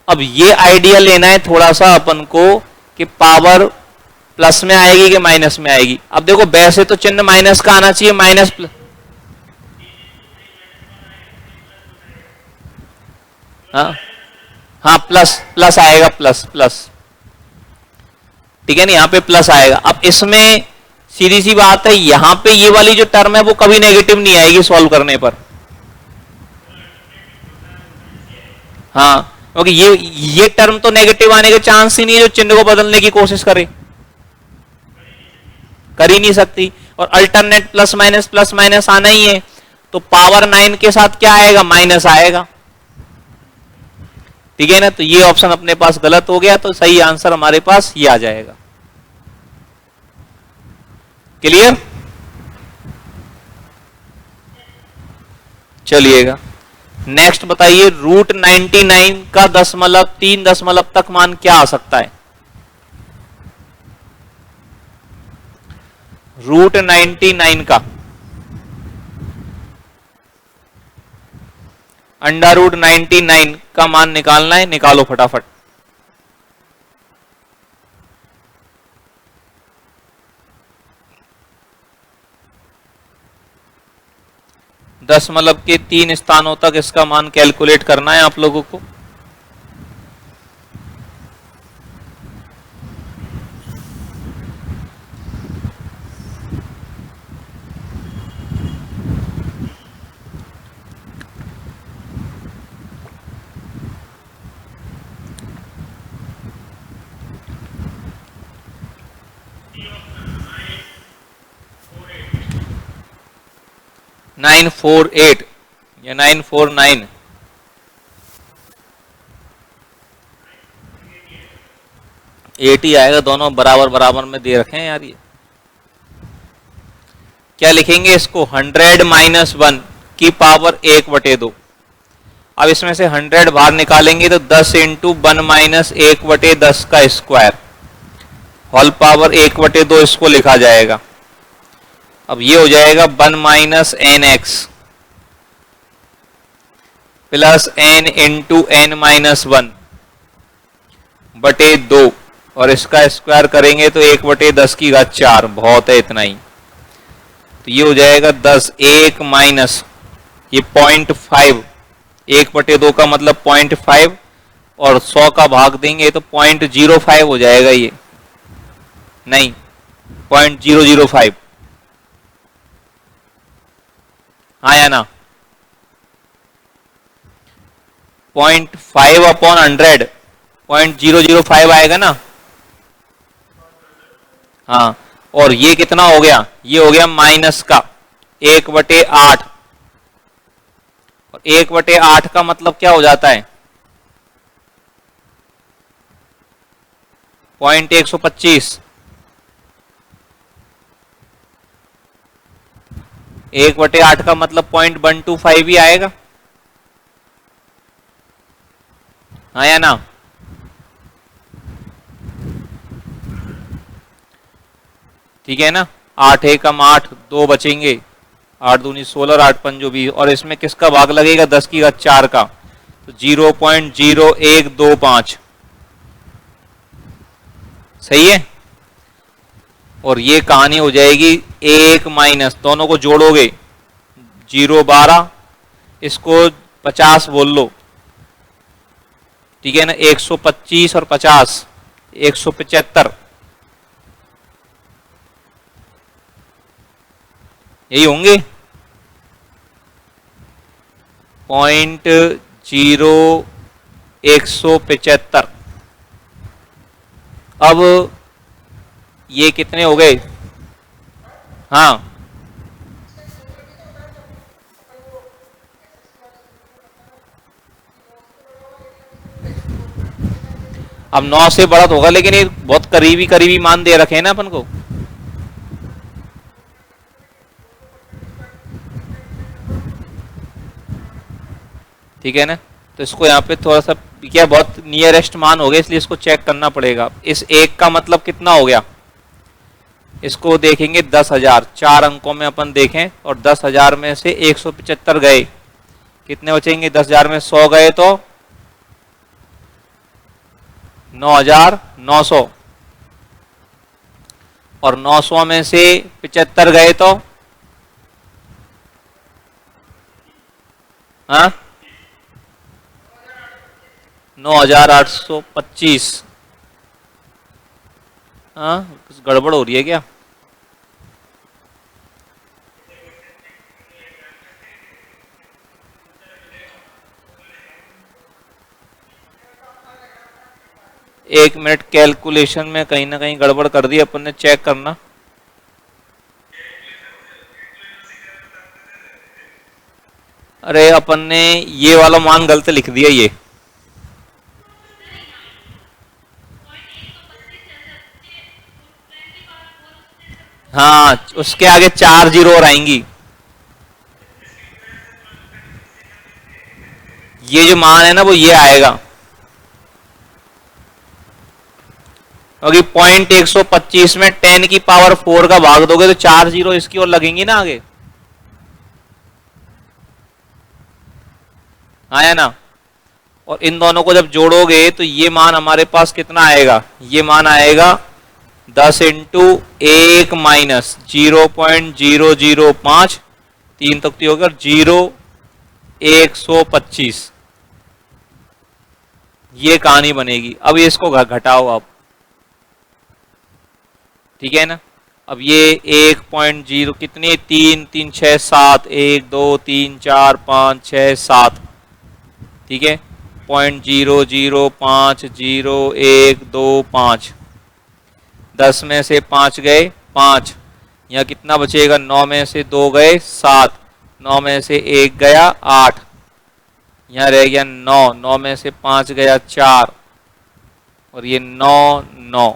अब ये आइडिया लेना है थोड़ा सा अपन को कि पावर प्लस में आएगी कि माइनस में आएगी। अब देखो वैसे तो चिन्ह माइनस का आना चाहिए, माइनस प्लस, हाँ प्लस आएगा, प्लस ठीक है ना, यहाँ पे प्लस आएगा। अब इसमें सीधी सी बात है, यहाँ पे ये वाली जो टर्म है वो कभी नेगेटिव नहीं आएगी सॉल्व करने पर। हाँ क्योंकि ये टर्म तो नेगेटिव आने के चांस ही नहीं है जो चिन्ह को बदलने की कोशिश करे, कर ही नहीं सकती। और अल्टरनेट प्लस माइनस आना ही है, तो पावर 9 के साथ क्या आएगा? माइनस आएगा, ठीक है ना। तो ये ऑप्शन अपने पास गलत हो गया, तो सही आंसर हमारे पास ये आ जाएगा। क्लियर? चलिएगा नेक्स्ट बताइए, √99 का 3 दशमलव तक मान क्या आ सकता है? √99 का √99 का मान निकालना है, निकालो फटाफट। दशमलव के 3 स्थानों तक इसका मान कैलकुलेट करना है आप लोगों को। 948 या 949? 80 आएगा, दोनों बराबर बराबर में दे रखे हैं यार। ये क्या लिखेंगे इसको? 100 माइनस 1 की पावर 1/2। अब इसमें से 100 बाहर निकालेंगे तो 10 इंटू 1 माइनस 1/10 का स्क्वायर होल पावर 1/2 इसको लिखा जाएगा। अब ये हो जाएगा 1 minus n x plus n into n minus 1/2 और इसका स्क्वायर करेंगे तो 1/10 की घात 4। बहुत है इतना ही। तो ये हो जाएगा 10 1 माइनस ये 0.5, 1/2 का मतलब 0.5 और 100 का भाग देंगे तो 0.05 हो जाएगा। ये नहीं 0.005, हाँ या ना? 0.5 अपॉन 100 0.005 आएगा ना? हाँ, और ये कितना हो गया? ये हो गया माइनस का 1/8 और 1/8 का मतलब क्या हो जाता है? 0.125। 1/8 का मतलब 0.125 ही आएगा, हाँ या ना? ठीक है ना? 8 एकम 8, 2 बचेंगे, 8 दूनी 16 और 8 पंजो 20 और इसमें किसका भाग लगेगा? 10 की घात 4 का, तो 0.0125। सही है। और ये कहानी हो जाएगी 1 माइनस, दोनों को जोड़ोगे 0.12, इसको 50 बोल लो, ठीक है ना? 125 और 50 175, यही होंगे। 175। अब ये कितने हो गए? हाँ, अब 9 से बड़ा तो होगा, लेकिन ये बहुत करीबी करीबी मान दे रखे हैं ना अपन को। ठीक है ना? तो इसको यहाँ पे थोड़ा सा क्या, बहुत नियरेस्ट मान हो गया, इसलिए इसको चेक करना पड़ेगा। इस एक का मतलब कितना हो गया? इसको देखेंगे 10,000, 4 अंकों में अपन देखें, और 10,000 में से 175 गए, कितने बचेंगे? 10,000 में 100 गए तो 9,900, और 900 में से 75 गए तो हाँ 9,825। हाँ, कुछ गड़बड़ हो रही है क्या? एक मिनट, कैलकुलेशन में कहीं ना कहीं गड़बड़ कर दी अपन ने, चेक करना। अरे अपन ने ये वाला मान गलत लिख दिया। ये हाँ, उसके आगे 4 जीरो और आएंगी। ये जो मान है ना वो ये आएगा, क्योंकि 0.125 में 10 की पावर 4 का भाग दोगे तो 4 जीरो इसकी और लगेंगी ना आगे, हाँ या ना? और इन दोनों को जब जोड़ोगे तो ये मान हमारे पास कितना आएगा? ये मान आएगा 10 इंटू 1 माइनस 0.005, 3 तख्ती होकर 0,125। ये कहानी बनेगी। अब ये इसको घटाओ आप, ठीक है ना? अब ये 1.0 कितने, 3 3 6 7, 1 2 3 4 5 6 7, ठीक है? 0.005015, 10 में से 5 गए 5, यहाँ कितना बचेगा? 9 में से 2 गए 7, 9 में से 1 गया 8, यहाँ रह गया 9, 9 में से 5 गया 4 और ये 9 9,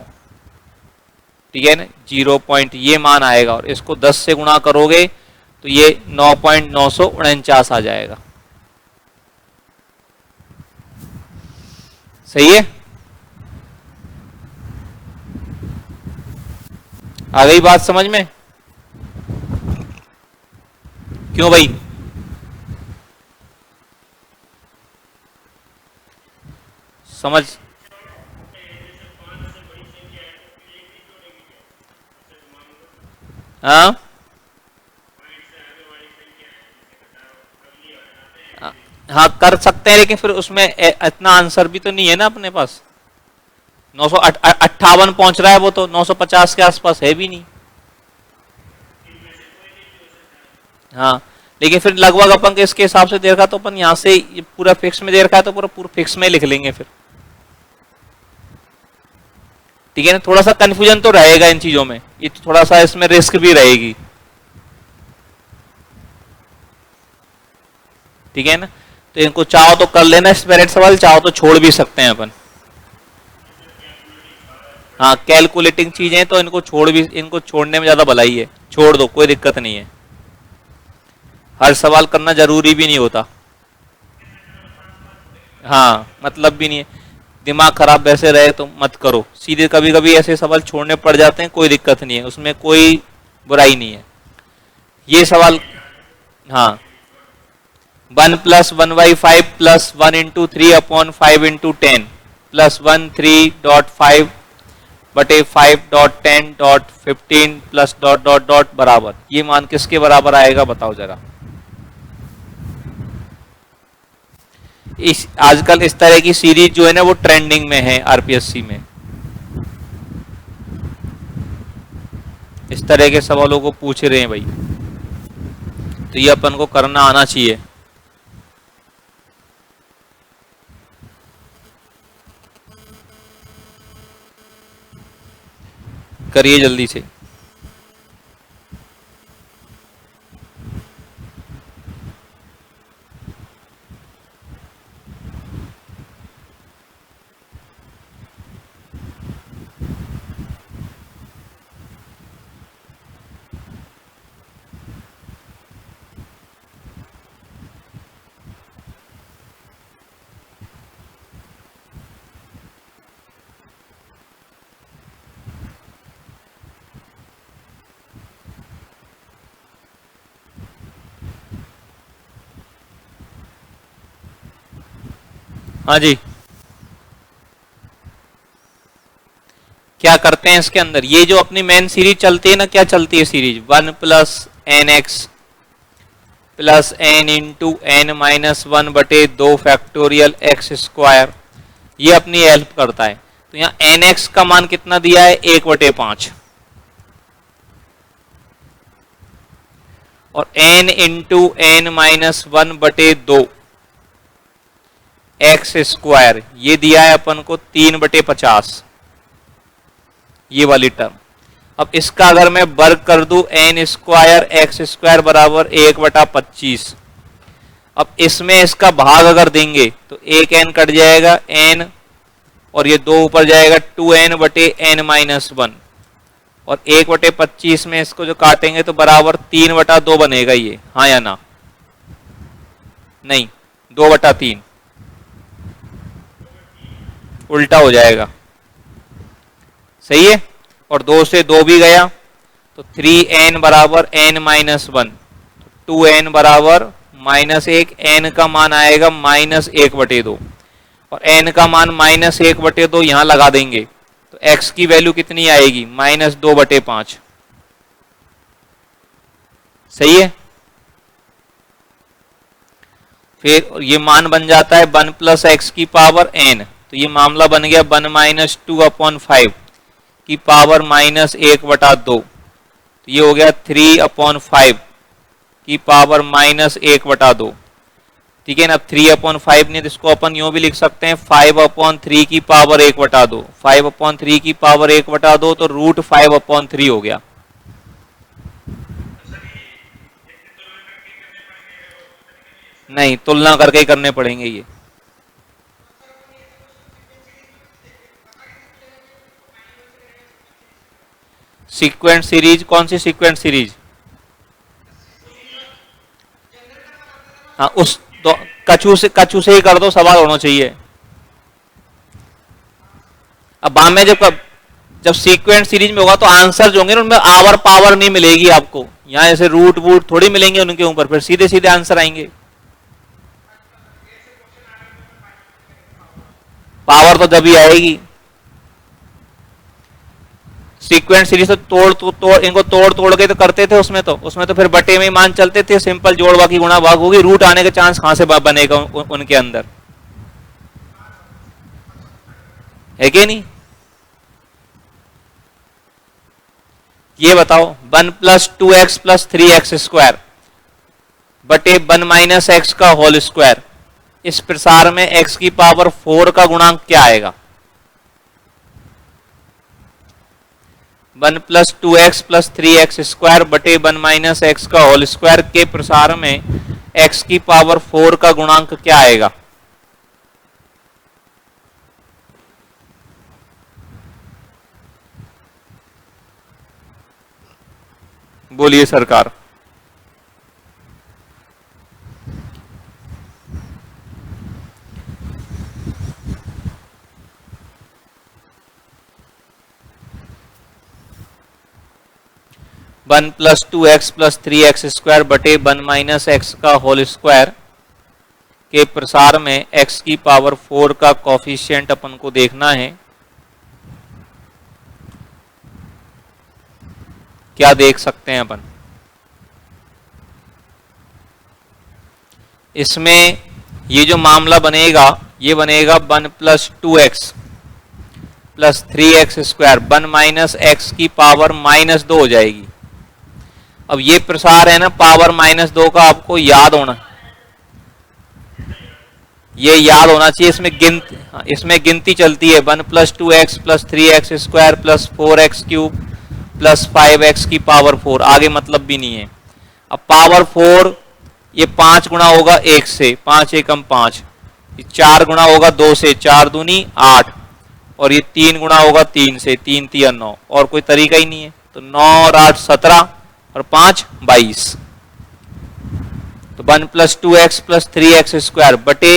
ठीक है ना, 0 पॉइंट ये मान आएगा और इसको 10 से गुणा करोगे तो ये 9.949 आ जाएगा। सही है, आ गई बात समझ में? क्यों भाई? समझ? हाँ हाँ कर सकते हैं, लेकिन फिर उसमें इतना आंसर भी तो नहीं है ना अपने पास। 958 पहुंच रहा है वो, तो 950 के आसपास है भी नहीं। हाँ लेकिन फिर लगभग अपन के इसके हिसाब से दे रखा, तो अपन यहाँ से ये पूरा फिक्स में दे रखा है तो पूरा पूरा फिक्स में लिख लेंगे फिर, ठीक है ना। थोड़ा सा कंफ्यूजन तो रहेगा इन चीजों में, ये तो थोड़ा सा इसमें रिस्क भी रहेगी, ठीक है ना। तो इनको चाहो तो कर लेना स्पेरेट सवाल, चाहो तो छोड़ भी सकते हैं अपन। हाँ कैलकुलेटिंग चीजें तो इनको छोड़ भी, इनको छोड़ने में ज्यादा भलाई है, छोड़ दो कोई दिक्कत नहीं है। हर सवाल करना जरूरी भी नहीं होता। हाँ मतलब भी नहीं है, दिमाग खराब वैसे रहे तो मत करो, सीधे कभी कभी ऐसे सवाल छोड़ने पड़ जाते हैं, कोई दिक्कत नहीं है, उसमें कोई बुराई नहीं है ये सवाल। हाँ 1+1/5 plus 1×3/5 × 10 plus 1 3.5/5.10.15 plus dot dot dot बराबर, ये मान किसके बराबर आएगा बताओ जरा। इस आजकल इस तरह की सीरीज जो है ना वो ट्रेंडिंग में है आरपीएससी में, इस तरह के सवालों को पूछ रहे हैं भाई, तो ये अपन को करना आना चाहिए। करिए जल्दी से। हाँ जी क्या करते हैं इसके अंदर, ये जो अपनी मेन सीरीज चलती है ना, क्या चलती है series 1+nx plus n into n-1/2 ये अपनी हेल्प करता है। तो यहाँ nx का मान कितना दिया है 1/5 और n इंटू n-1/2 x² ये दिया है अपन को 3/50 ये वाली टर्म। अब इसका अगर मैं वर्ग कर दूं n² x² बराबर 1/25, अब इसमें इसका भाग अगर देंगे तो एक n कट जाएगा n और ये 2 ऊपर जाएगा 2n/n-1 और 1/25 में इसको जो काटेंगे तो बराबर 3/2 बनेगा ये, हाँ या ना? नहीं 2/3 उल्टा हो जाएगा, सही है। और 2 से 2 भी गया तो 3n बराबर n-1, 2n बराबर -1, n का मान आएगा -1/2 और n का मान -1/2 यहां लगा देंगे तो x की वैल्यू कितनी आएगी -2/5, सही है। फिर ये मान बन जाता है 1+x की पावर n, तो ये मामला बन गया 1 - 2/5 की पावर -1/2, तो ये हो गया 3/5 की पावर -1/2, ठीक है ना। 3/5 नहीं तो इसको अपन यूं भी लिख सकते हैं 5/3 की पावर 1/2, 5/3 की पावर 1/2 तो √5/3 हो गया। नहीं, तुलना करके ही करने पड़ेंगे ये। सीक्वेंट सीरीज, कौन सी सीक्वेंट सीरीज? हाँ, उस तो कछु से ही कर दो, सवाल होना चाहिए। अब बाद में जब सीक्वेंट सीरीज में होगा तो आंसर जो होंगे उनमें आवर पावर नहीं मिलेगी आपको, यहां ऐसे रूट वूट थोड़ी मिलेंगे उनके ऊपर, फिर सीधे सीधे आंसर आएंगे। पावर तो जब ही आएगी। सीक्वेंट सीरीज तो इनको तोड़ तोड़ के तो करते थे, उसमें तो फिर बटे में मान चलते थे, सिंपल जोड़ बाकी गुणा भाग होगी, रूट आने के चांस कहां से बनेगा उनके अंदर, है कि नहीं? ये बताओ 1 plus 2x plus 3x square बटे 1 माइनस एक्स का होल स्क्वायर, इस प्रसार में x की पावर 4 का गुणांक क्या आएगा? 1 plus 2x plus 3x square बटे 1 माइनस एक्स का होल स्क्वायर के प्रसार में x की पावर 4 का गुणांक क्या आएगा? बोलिए सरकार। One plus 2x plus 3x square बटे 1 माइनस एक्स का होल स्क्वायर के प्रसार में x की पावर 4 का कॉफिशिएंट अपन को देखना है। क्या देख सकते हैं अपन इसमें? ये जो मामला बनेगा ये बनेगा 1 plus 2x plus 3x square, 1 minus x की पावर -2 हो जाएगी। अब ये प्रसार है ना पावर -2 का, आपको याद होना, ये याद होना चाहिए। इसमें गिनती चलती है 1 plus 2x plus 3x square plus 4x cube plus 5x की पावर 4, आगे मतलब भी नहीं है। अब पावर 4 ये 5 गुना होगा 1 से, 5 एकम 5, 4 गुना होगा 2 से, 4 दूनी 8, और ये 3 गुना होगा 3 से, 3 3 9, और कोई तरीका ही नहीं है। तो 9 और 8 17 और 5 22। तो 1 plus 2x plus 3x square बटे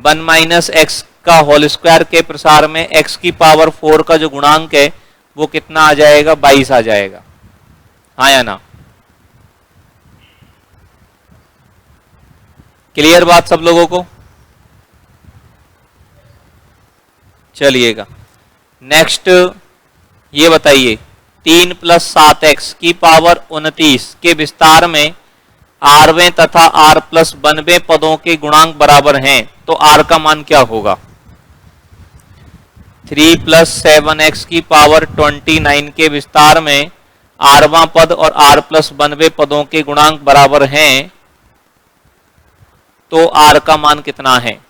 1 माइनस एक्स का होल स्क्वायर के प्रसार में x की पावर 4 का जो गुणांक है वो कितना आ जाएगा? 22 आ जाएगा। हाँ या ना? क्लियर बात सब लोगों को? चलिएगा नेक्स्ट ये बताइए, 3 प्लस 7x की पावर 29 के विस्तार में आरवें तथा r प्लस 92 पदों के गुणांक बराबर हैं, तो r का मान क्या होगा? 3 प्लस 7x की पावर 29 के विस्तार में आरवां पद और r प्लस 92 पदों के गुणांक बराबर हैं, तो r का मान कितना है?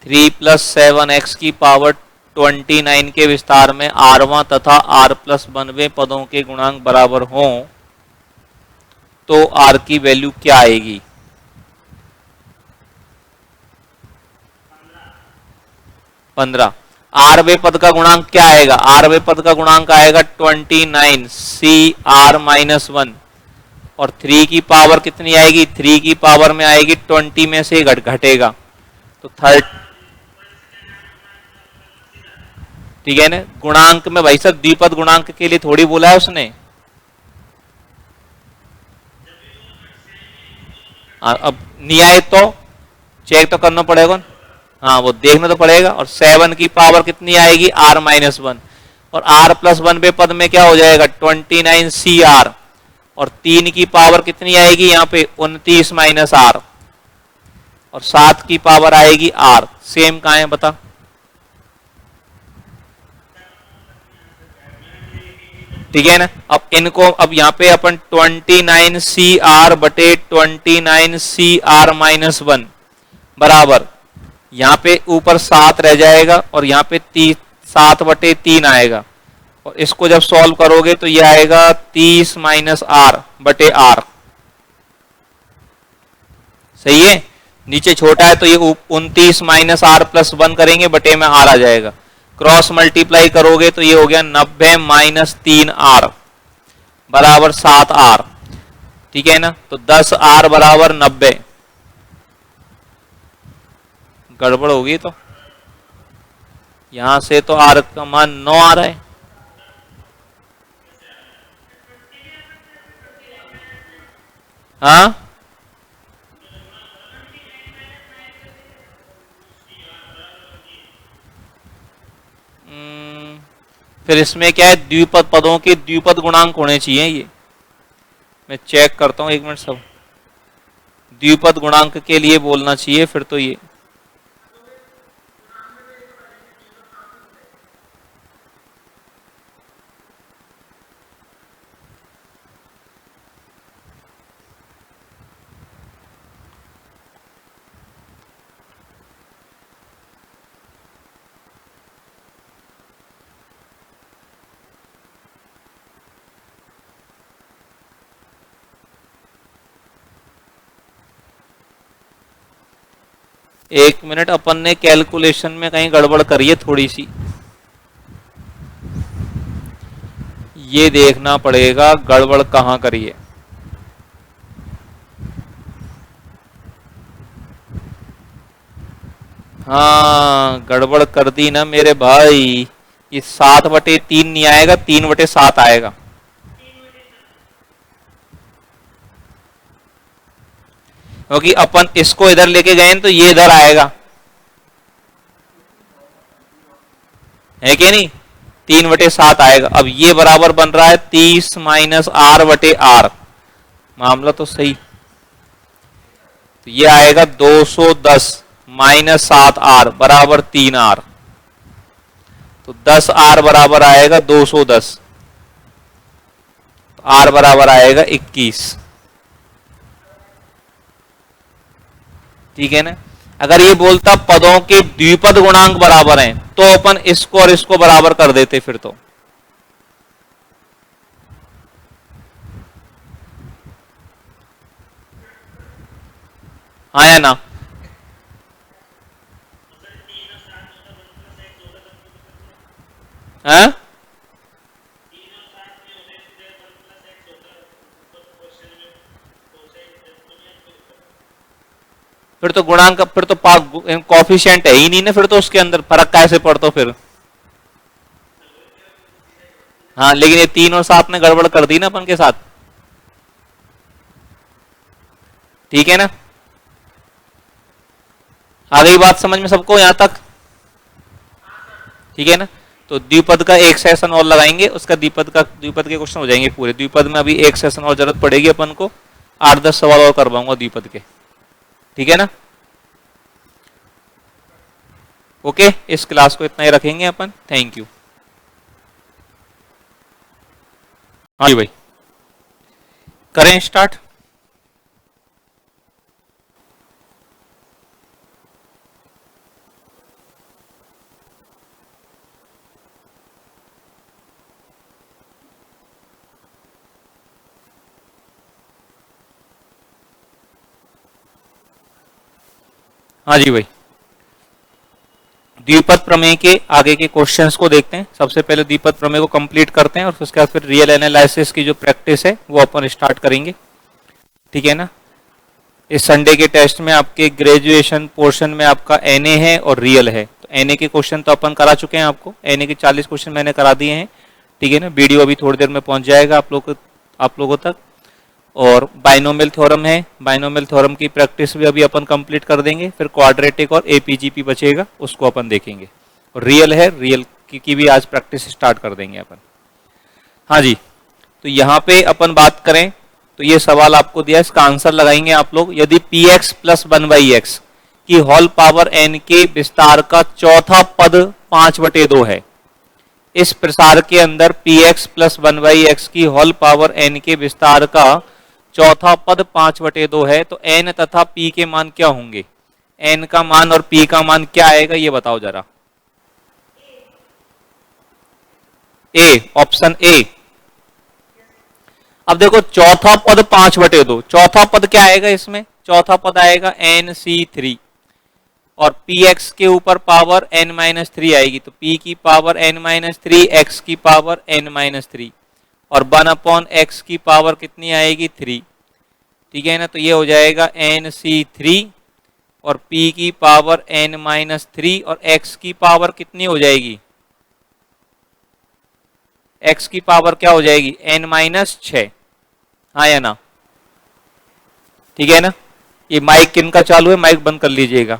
थ्री प्लस 7x की पावर 29 के विस्तार में आरवां तथा r प्लस 92 पदों के गुणांक बराबर हों, तो r की वैल्यू क्या आएगी? 15। आरवें पद का गुणांक क्या आएगा? आरवें पद का गुणांक आएगा 29 CR -1, और 3 की पावर कितनी आएगी? 3 की पावर में आएगी 20 में से घटेगा तो 30। ठीक है ना? गुणांक में भाई साहब द्विपद गुणांक के लिए थोड़ी बोला है उसने। अब नहीं आए तो चेक तो करना पड़ेगा, हाँ वो देखना तो पड़ेगा। और 7 की पावर कितनी आएगी? R -1, और R प्लस 1 पद में क्या हो जाएगा? 29 CR, और 3 की पावर कितनी आएगी यहाँ पे? 29 -R, और 7 की पावर आएगी R। सेम कहाँ है बता? ठीक है ना? अब इनको अब यहाँ पे अपन 29 CR बटे 29 CR -1 बराबर, यहाँ पे ऊपर 7 रह जाएगा और यहाँ पे 7 बटे 3 आएगा, और इसको जब सॉल्व करोगे तो ये आएगा 30 माइनस आर बटे आर। सही है, नीचे छोटा है तो ये 29 माइनस आर प्लस 1 करेंगे, बटे में आर आ जाएगा। क्रॉस मल्टीप्लाई करोगे तो ये हो गया 90 माइनस 3 आर बराबर 7 आर। ठीक है ना, तो 10 आर बराबर 90। गड़बड़ होगी तो यहां से तो आर का मान 9 आ रहा है। हाँ, फिर इसमें क्या है, द्विपद पदों के द्विपद गुणांक होने चाहिए। ये मैं चेक करता हूं, एक मिनट। सब द्विपद गुणांक के लिए बोलना चाहिए फिर तो ये। एक मिनट, अपन ने कैलकुलेशन में कहीं गड़बड़ करी है थोड़ी सी, ये देखना पड़ेगा गड़बड़ कहाँ करी है। हाँ, गड़बड़ कर दी ना मेरे भाई। ये 7/3 नहीं आएगा, 3/7 आएगा। क्योंकि अपन इसको इधर लेके गए तो ये इधर आएगा, है कि नहीं? 3/7 आएगा। अब ये बराबर बन रहा है 30 माइनस आर बटे आर। मामला तो सही। तो ये आएगा 210 माइनस 7 आर बराबर 3 आर। तो 10 आर बराबर आएगा 210, तो आर बराबर आएगा 21। ठीक है ना। अगर ये बोलता पदों के द्विपद गुणांक बराबर हैं तो अपन इसको और इसको बराबर कर देते फिर तो। हाँ या ना? हाँ, फिर तो गुणांक, फिर तो कॉफिशिएंट है ही नहीं ना, फिर तो उसके अंदर फर्क कैसे पड़ता फिर? हाँ, लेकिन ये 3 और 7 ने गड़बड़ कर दी ना अपन के साथ। ठीक है ना, आ गई बात समझ में सबको यहां तक? ठीक है ना। तो द्विपद का एक सेशन और लगाएंगे, उसका द्विपद के क्वेश्चन हो जाएंगे पूरे। द्विपद में अभी एक सेशन और जरूरत पड़ेगी अपन को, 8-10 सवाल और करवाऊंगा द्विपद के। ठीक है ना। ओके, इस क्लास को इतना ही रखेंगे अपन। Thank you. हाँ जी भाई, करें स्टार्ट। हाँ जी भाई, द्विपद प्रमेय के आगे के क्वेश्चंस को देखते हैं। सबसे पहले द्विपद प्रमेय को कंप्लीट करते हैं और उसके बाद फिर रियल एनालिसिस की जो प्रैक्टिस है वो अपन स्टार्ट करेंगे। ठीक है ना। इस संडे के टेस्ट में आपके ग्रेजुएशन पोर्शन में आपका एनए है और रियल है। तो एनए के क्वेश्चन तो अपन करा चुके हैं आपको, एनए के 40 क्वेश्चन मैंने करा दिए हैं। ठीक है ना। वीडियो अभी थोड़ी देर में पहुंच जाएगा आप लोगों तक। और बाइनोमियल थ्योरम है, बाइनोमियल थ्योरम की प्रैक्टिस भी अभी अपन कंप्लीट कर देंगे। फिर क्वाड्रेटिक और एपीजीपी बचेगा, उसको अपन देखेंगे। और रियल है, रियल की भी आज प्रैक्टिस स्टार्ट कर देंगे अपन। हाँ जी, तो यहाँ पे अपन बात करें तो ये सवाल आपको दिया, इसका आंसर लगाएंगे आप लोग। यदि पी एक्स प्लस 1/x की होल पावर n के विस्तार का चौथा पद 5/2 है, इस प्रसार के अंदर पी एक्स प्लस 1/x की होल पावर n के विस्तार का चौथा पद 5/2 है, तो n तथा p के मान क्या होंगे? n का मान और p का मान क्या आएगा ये बताओ जरा। ए, ऑप्शन ए। अब देखो चौथा पद 5/2, चौथा पद क्या आएगा इसमें, चौथा पद आएगा NC3 और px के ऊपर पावर n-3 आएगी, तो p की पावर n-3, x की पावर n-3 और 1/x की पावर कितनी आएगी 3, ठीक है ना। तो ये हो जाएगा NC3 और p की पावर n-3 और x की पावर कितनी हो जाएगी, x की पावर क्या हो जाएगी n-6, हाँ या ना, ठीक है ना। ये माइक किनका चालू है, माइक बंद कर लीजिएगा,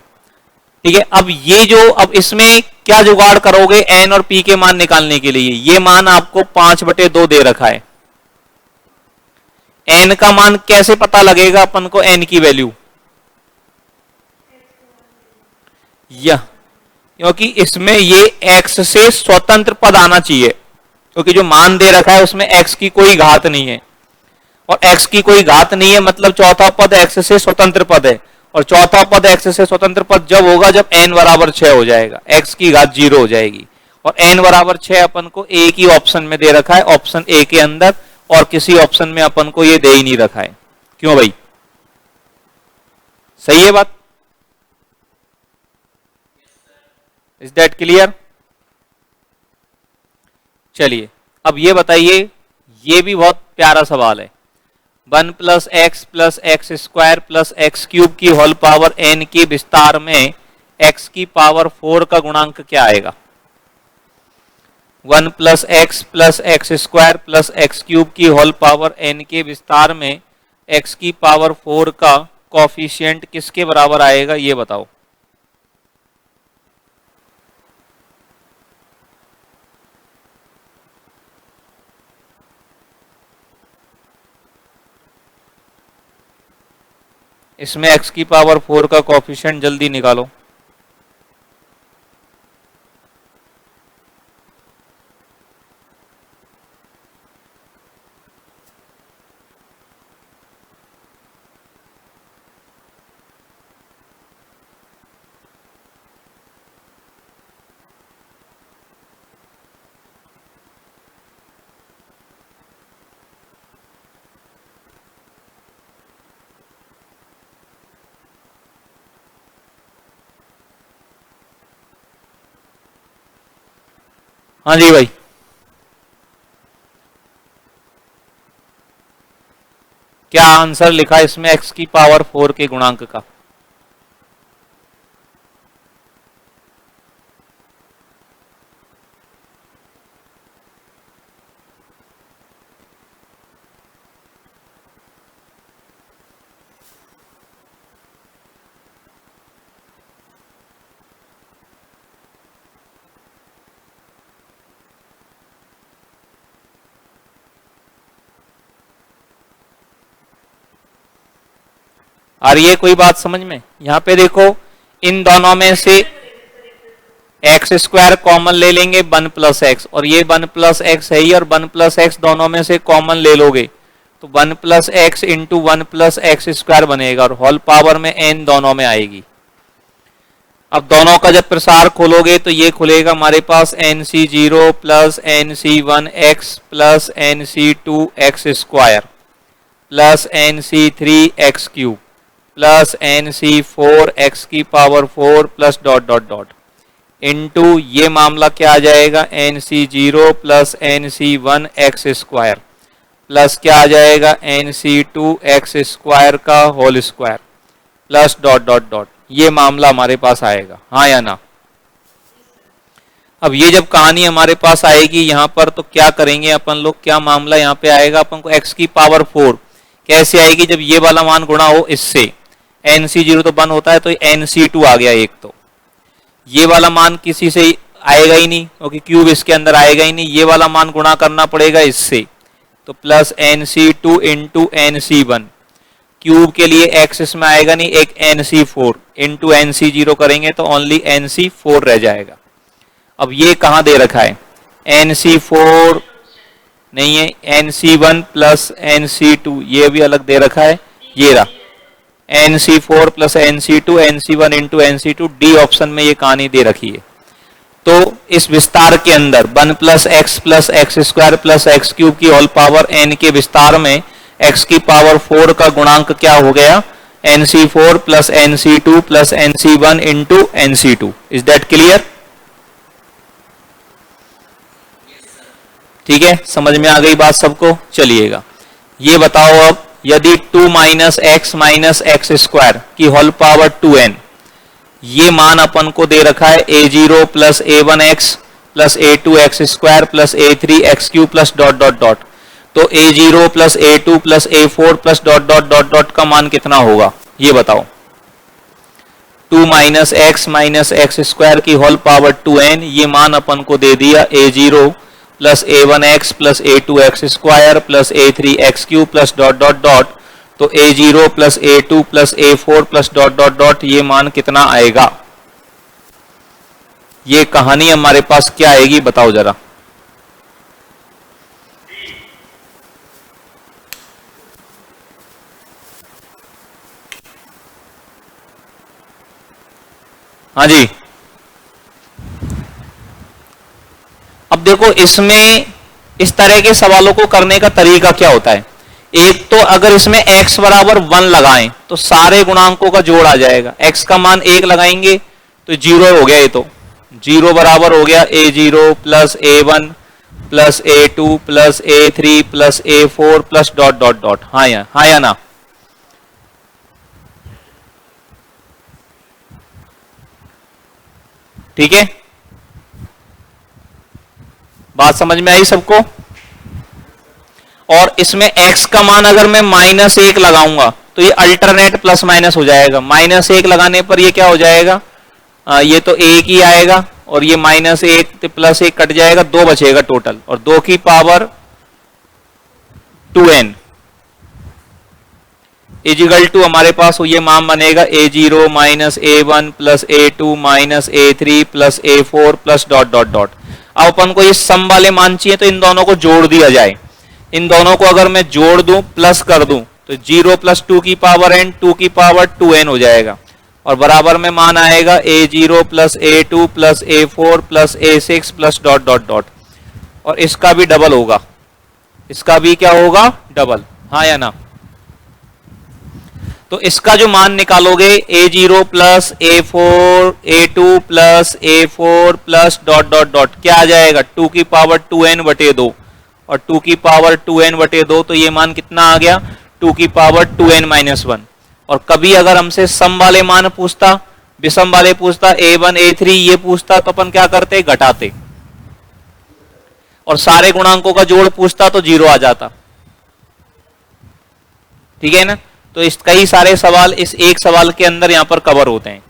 ठीक है। अब ये जो, अब इसमें क्या जुगाड़ करोगे n और p के मान निकालने के लिए, ये मान आपको 5/2 दे रखा है। n का मान कैसे पता लगेगा अपन को, n की वैल्यू, यह, क्योंकि इसमें ये x से स्वतंत्र पद आना चाहिए, क्योंकि जो मान दे रखा है उसमें x की कोई घात नहीं है, और x की कोई घात नहीं है मतलब चौथा पद x से स्वतंत्र पद है, और चौथा पद x से स्वतंत्र पद जब होगा जब n बराबर 6 हो जाएगा, x की घात 0 हो जाएगी, और n बराबर 6 अपन को एक ही ऑप्शन में दे रखा है, ऑप्शन ए के अंदर, और किसी ऑप्शन में अपन को ये दे ही नहीं रखा है। क्यों भाई, सही है बात, इज दैट क्लियर। चलिए अब ये बताइए, ये भी बहुत प्यारा सवाल है, 1 + x + x² + x³ की होल पावर n के विस्तार में x की पावर 4 का गुणांक क्या आएगा। 1 + x + x² + x³ की होल पावर n के विस्तार में x की पावर 4 का कॉफिशिएंट किसके बराबर आएगा, ये बताओ। इसमें x की पावर 4 का कॉफिशिएंट जल्दी निकालो। हाँ जी भाई, क्या आंसर लिखा इसमें x की पावर 4 के गुणांक का। और ये कोई बात समझ में, यहां पे देखो इन दोनों में से x² कॉमन ले लेंगे 1 + x, और ये 1 + x है ही, और 1 + x दोनों में से कॉमन ले लोगे तो 1 + x × 1 + x² बनेगा, और होल पावर में n दोनों में आएगी। अब दोनों का जब प्रसार खोलोगे तो ये खुलेगा हमारे पास NC0 + NC1x + NC2x² + NC3x³ + NC4x की पावर 4 + ... इनटू ये मामला क्या आ जाएगा, NC0 + NC1x² प्लस क्या आ जाएगा NC2x² का होल स्क्वायर + ... ये मामला हमारे पास आएगा, हाँ या ना। अब ये जब कहानी हमारे पास आएगी यहाँ पर तो क्या करेंगे अपन लोग, क्या मामला यहाँ पे आएगा, अपन को x की पावर 4 कैसे आएगी, जब ये वाला मान गुणा हो इससे, NC0 तो 1 होता है तो NC2 आ गया एक, तो ये वाला मान किसी से आएगा ही नहीं क्योंकि क्यूब इसके अंदर आएगा ही नहीं, ये वाला मान गुणा करना पड़ेगा इससे, तो प्लस NC2 × NC1, क्यूब के लिए x इसमें आएगा नहीं, एक NC4 × NC0 करेंगे तो ओनली NC4 रह जाएगा। अब ये कहाँ दे रखा है, NC4 नहीं है, NC1 + NC2 ये भी अलग दे रखा है, ये रहा NC4 + NC2 NC1 × NC2, D option में ये कहानी दे रखी है। तो इस विस्तार के अंदर 1 plus x square plus x cube की होल पावर n के विस्तार में x की पावर 4 का गुणांक क्या हो गया, nc4 plus nc2 plus nc1 into nc2। Is that clear? ठीक है, समझ में आ गई बात सबको? चलिएगा, ये बताओ अब यदि 2 माइनस एक्स स्क्वायर की होल पावर 2n, ये मान अपन को दे रखा है a0 plus a1x plus a2 x square plus a3 x Q plus dot dot dot, तो a0 plus a2 plus a4 plus dot dot dot dot का मान कितना होगा ये बताओ। 2 माइनस एक्स स्क्वायर की होल पावर 2n, ये मान अपन को दे दिया a0 plus a1x plus a2 x square plus a3 x Q plus dot dot dot, तो a0 plus a2 plus a4 plus dot dot dot ये मान कितना आएगा? ये कहानी हमारे पास क्या आएगी बताओ जरा। हाँ जी, अब देखो इसमें इस तरह के सवालों को करने का तरीका क्या होता है। एक तो अगर इसमें x बराबर 1 लगाएं तो सारे गुणांकों का जोड़ आ जाएगा। x का मान 1 लगाएंगे तो 0 हो गया, ये तो 0 बराबर हो गया a0 plus a1 plus a2 plus a3 plus a4 plus dot dot dot. हाँ या ना? ठीक है, बात समझ में आई सबको? और इसमें x का मान अगर मैं -1 लगाऊंगा तो ये अल्टरनेट प्लस माइनस हो जाएगा। -1 लगाने पर ये क्या हो जाएगा, ये तो 1 ही आएगा और ये -1 प्लस 1 कट जाएगा, 2 बचेगा टोटल, और 2 की पावर 2n इजिकल टू हमारे पास ये मान बनेगा a0 minus a1 plus a2 minus a3 plus a4 plus dot dot dot. अब अपन को ये सम वाले मान चाहिए तो इन दोनों को जोड़ दिया जाए। इन दोनों को अगर मैं जोड़ दूं प्लस कर दूं तो 0 प्लस 2 की पावर n 2 की पावर 2n हो जाएगा, और बराबर में मान आएगा a0 plus a2 plus a4 plus a6 plus dot dot dot, और इसका भी डबल होगा, इसका भी क्या होगा, डबल। हाँ या ना? तो इसका जो मान निकालोगे a0 plus a4 a2 plus a4 plus dot dot dot क्या आ जाएगा, 2 की पावर 2n बटे 2, और 2 की पावर 2n बटे 2, तो ये मान कितना आ गया, 2 की पावर 2n माइनस 1। और कभी अगर हमसे सम वाले मान पूछता, विषम वाले पूछता, a1 a3 ये पूछता, तो अपन क्या करते, घटाते, और सारे गुणांकों का जोड़ पूछता तो 0 आ जाता। ठीक है ना? तो इस कई सारे सवाल इस एक सवाल के अंदर यहां पर कवर होते हैं।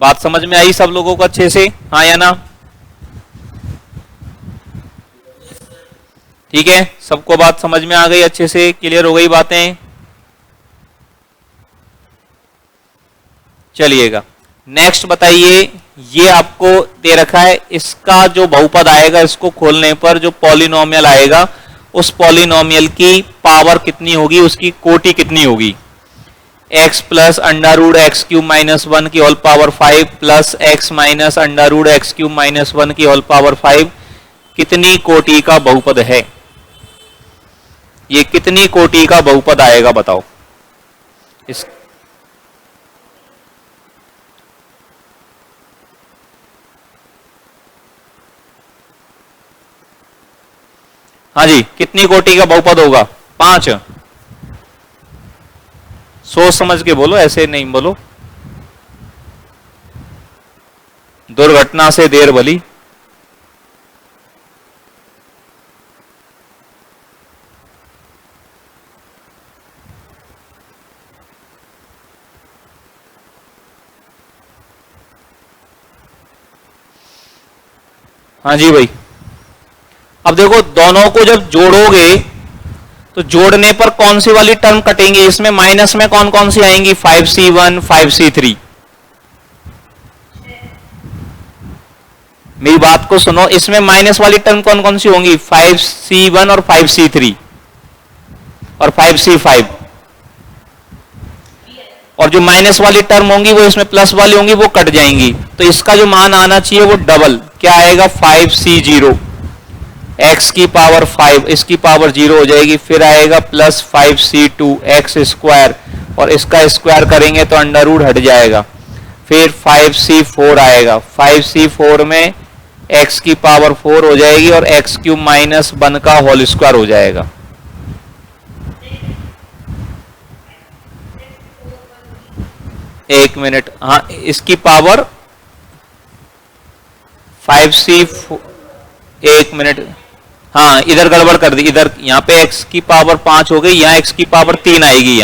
बात समझ में आई सब लोगों को अच्छे से? हाँ या ना? ठीक है, सबको बात समझ में आ गई, अच्छे से क्लियर हो गई बातें? चलिएगा नेक्स्ट बताइए, ये आपको दे रखा है, इसका जो बहुपद आएगा इसको खोलने पर जो पॉलिनोमियल आएगा उस पॉलिनोमियल की पावर कितनी होगी, उसकी कोटि कितनी होगी। x plus under root x cube minus 1 की whole power 5 plus x minus under root x cube minus 1 की होल पावर 5 कितनी कोटि का बहुपद है? ये कितनी कोटि का बहुपद आएगा बताओ। इस हाँ जी, कितनी कोटि का बहुपद होगा? 5। सोच समझ के बोलो, ऐसे नहीं बोलो, दुर्घटना से देर भली। हाँ जी भाई, अब देखो दोनों को जब जोड़ोगे तो जोड़ने पर कौन सी वाली टर्म कटेंगे, इसमें माइनस में कौन कौन सी आएंगी, 5c1 5c3। मेरी बात को सुनो, इसमें माइनस वाली टर्म कौन कौन सी होंगी, 5c1 और 5c3 और 5c5 और जो माइनस वाली टर्म होंगी वो इसमें प्लस वाली होंगी, वो कट जाएंगी। तो इसका जो मान आना चाहिए वो डबल क्या आएगा, 5c0 x की पावर 5, इसकी पावर 0 हो जाएगी, फिर आएगा प्लस 5c2 x स्क्वायर, और इसका स्क्वायर करेंगे तो अंडर रूट हट जाएगा, फिर 5c4 आएगा, 5c4 में x की पावर 4 हो जाएगी और x क्यूब माइनस 1 का होल स्क्वायर हो जाएगा। एक मिनट, हाँ इसकी पावर 5c, एक मिनट, हाँ इधर गड़बड़ कर दी, इधर यहाँ पे x की पावर 5 हो गई, यहाँ x की पावर 3 आएगी,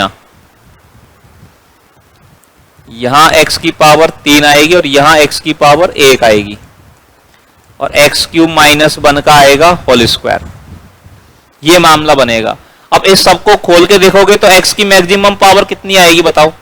यहाँ x की पावर 3 आएगी और यहाँ x की पावर 1 आएगी, और x क्यूब माइनस 1 का आएगा होल स्क्वायर। ये मामला बनेगा। अब इस सबको खोल के देखोगे तो x की मैक्सिमम पावर कितनी आएगी बताओ,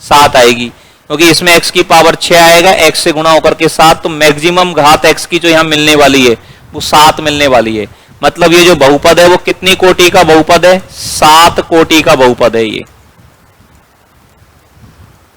7 आएगी, क्योंकि इसमें x की पावर 6 आएगा, x से गुणा होकर के 7, तो मैक्सिमम घात x की जो यहाँ मिलने वाली है वो 7 मिलने वाली है। मतलब ये जो बहुपद है वो कितनी कोटि का बहुपद है, 7 कोटि का बहुपद है। ये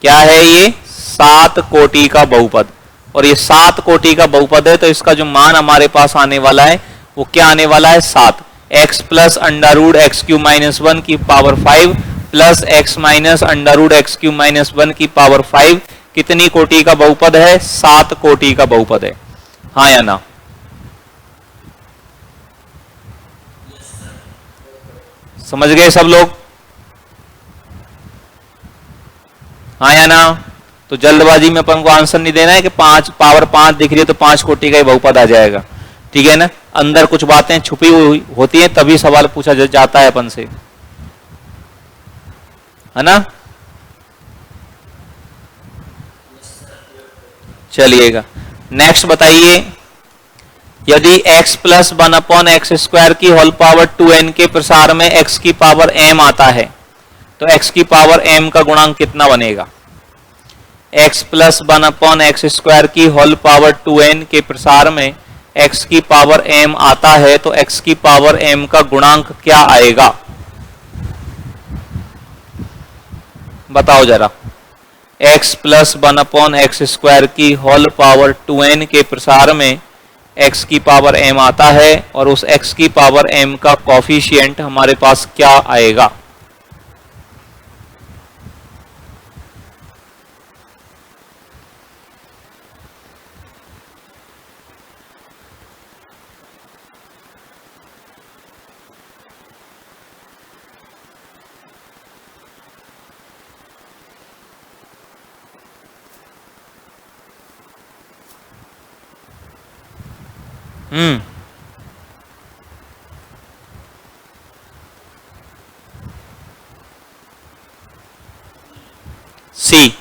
क्या है, ये 7 कोटि का बहुपद, और ये 7 कोटि का बहुपद है, तो इसका जो मान हमारे पास आने वाला है वो क्या आने वाला है, 7 x plus under root x cube minus 1 की power 5 plus x minus under root x cube minus 1 की पावर 5 कितनी कोटि का बहुपद है, 7 कोटि का बहुपद है। हाँ या ना? समझ गए सब लोग? हाँ या ना? तो जल्दबाजी में अपन को आंसर नहीं देना है कि 5 पावर 5 दिख रही है तो 5 कोटि का ही बहुपद आ जाएगा, ठीक है ना? अंदर कुछ बातें छुपी हुई होती हैं, तभी सवाल पूछा जाता है अपन से, है ना? चलिएगा नेक्स्ट बताइए, यदि x plus 1 upon x square की होल पावर 2n के प्रसार में x की पावर m आता है तो x की पावर m का गुणांक कितना बनेगा? x plus 1 upon x square की होल पावर 2n के प्रसार में x की पावर m आता है तो x की पावर m का गुणांक क्या आएगा? बताओ जरा। x plus 1 upon x square की होल पावर 2n के प्रसार में x की पावर m आता है और उस x की पावर m का कॉफिशिएंट हमारे पास क्या आएगा? सी।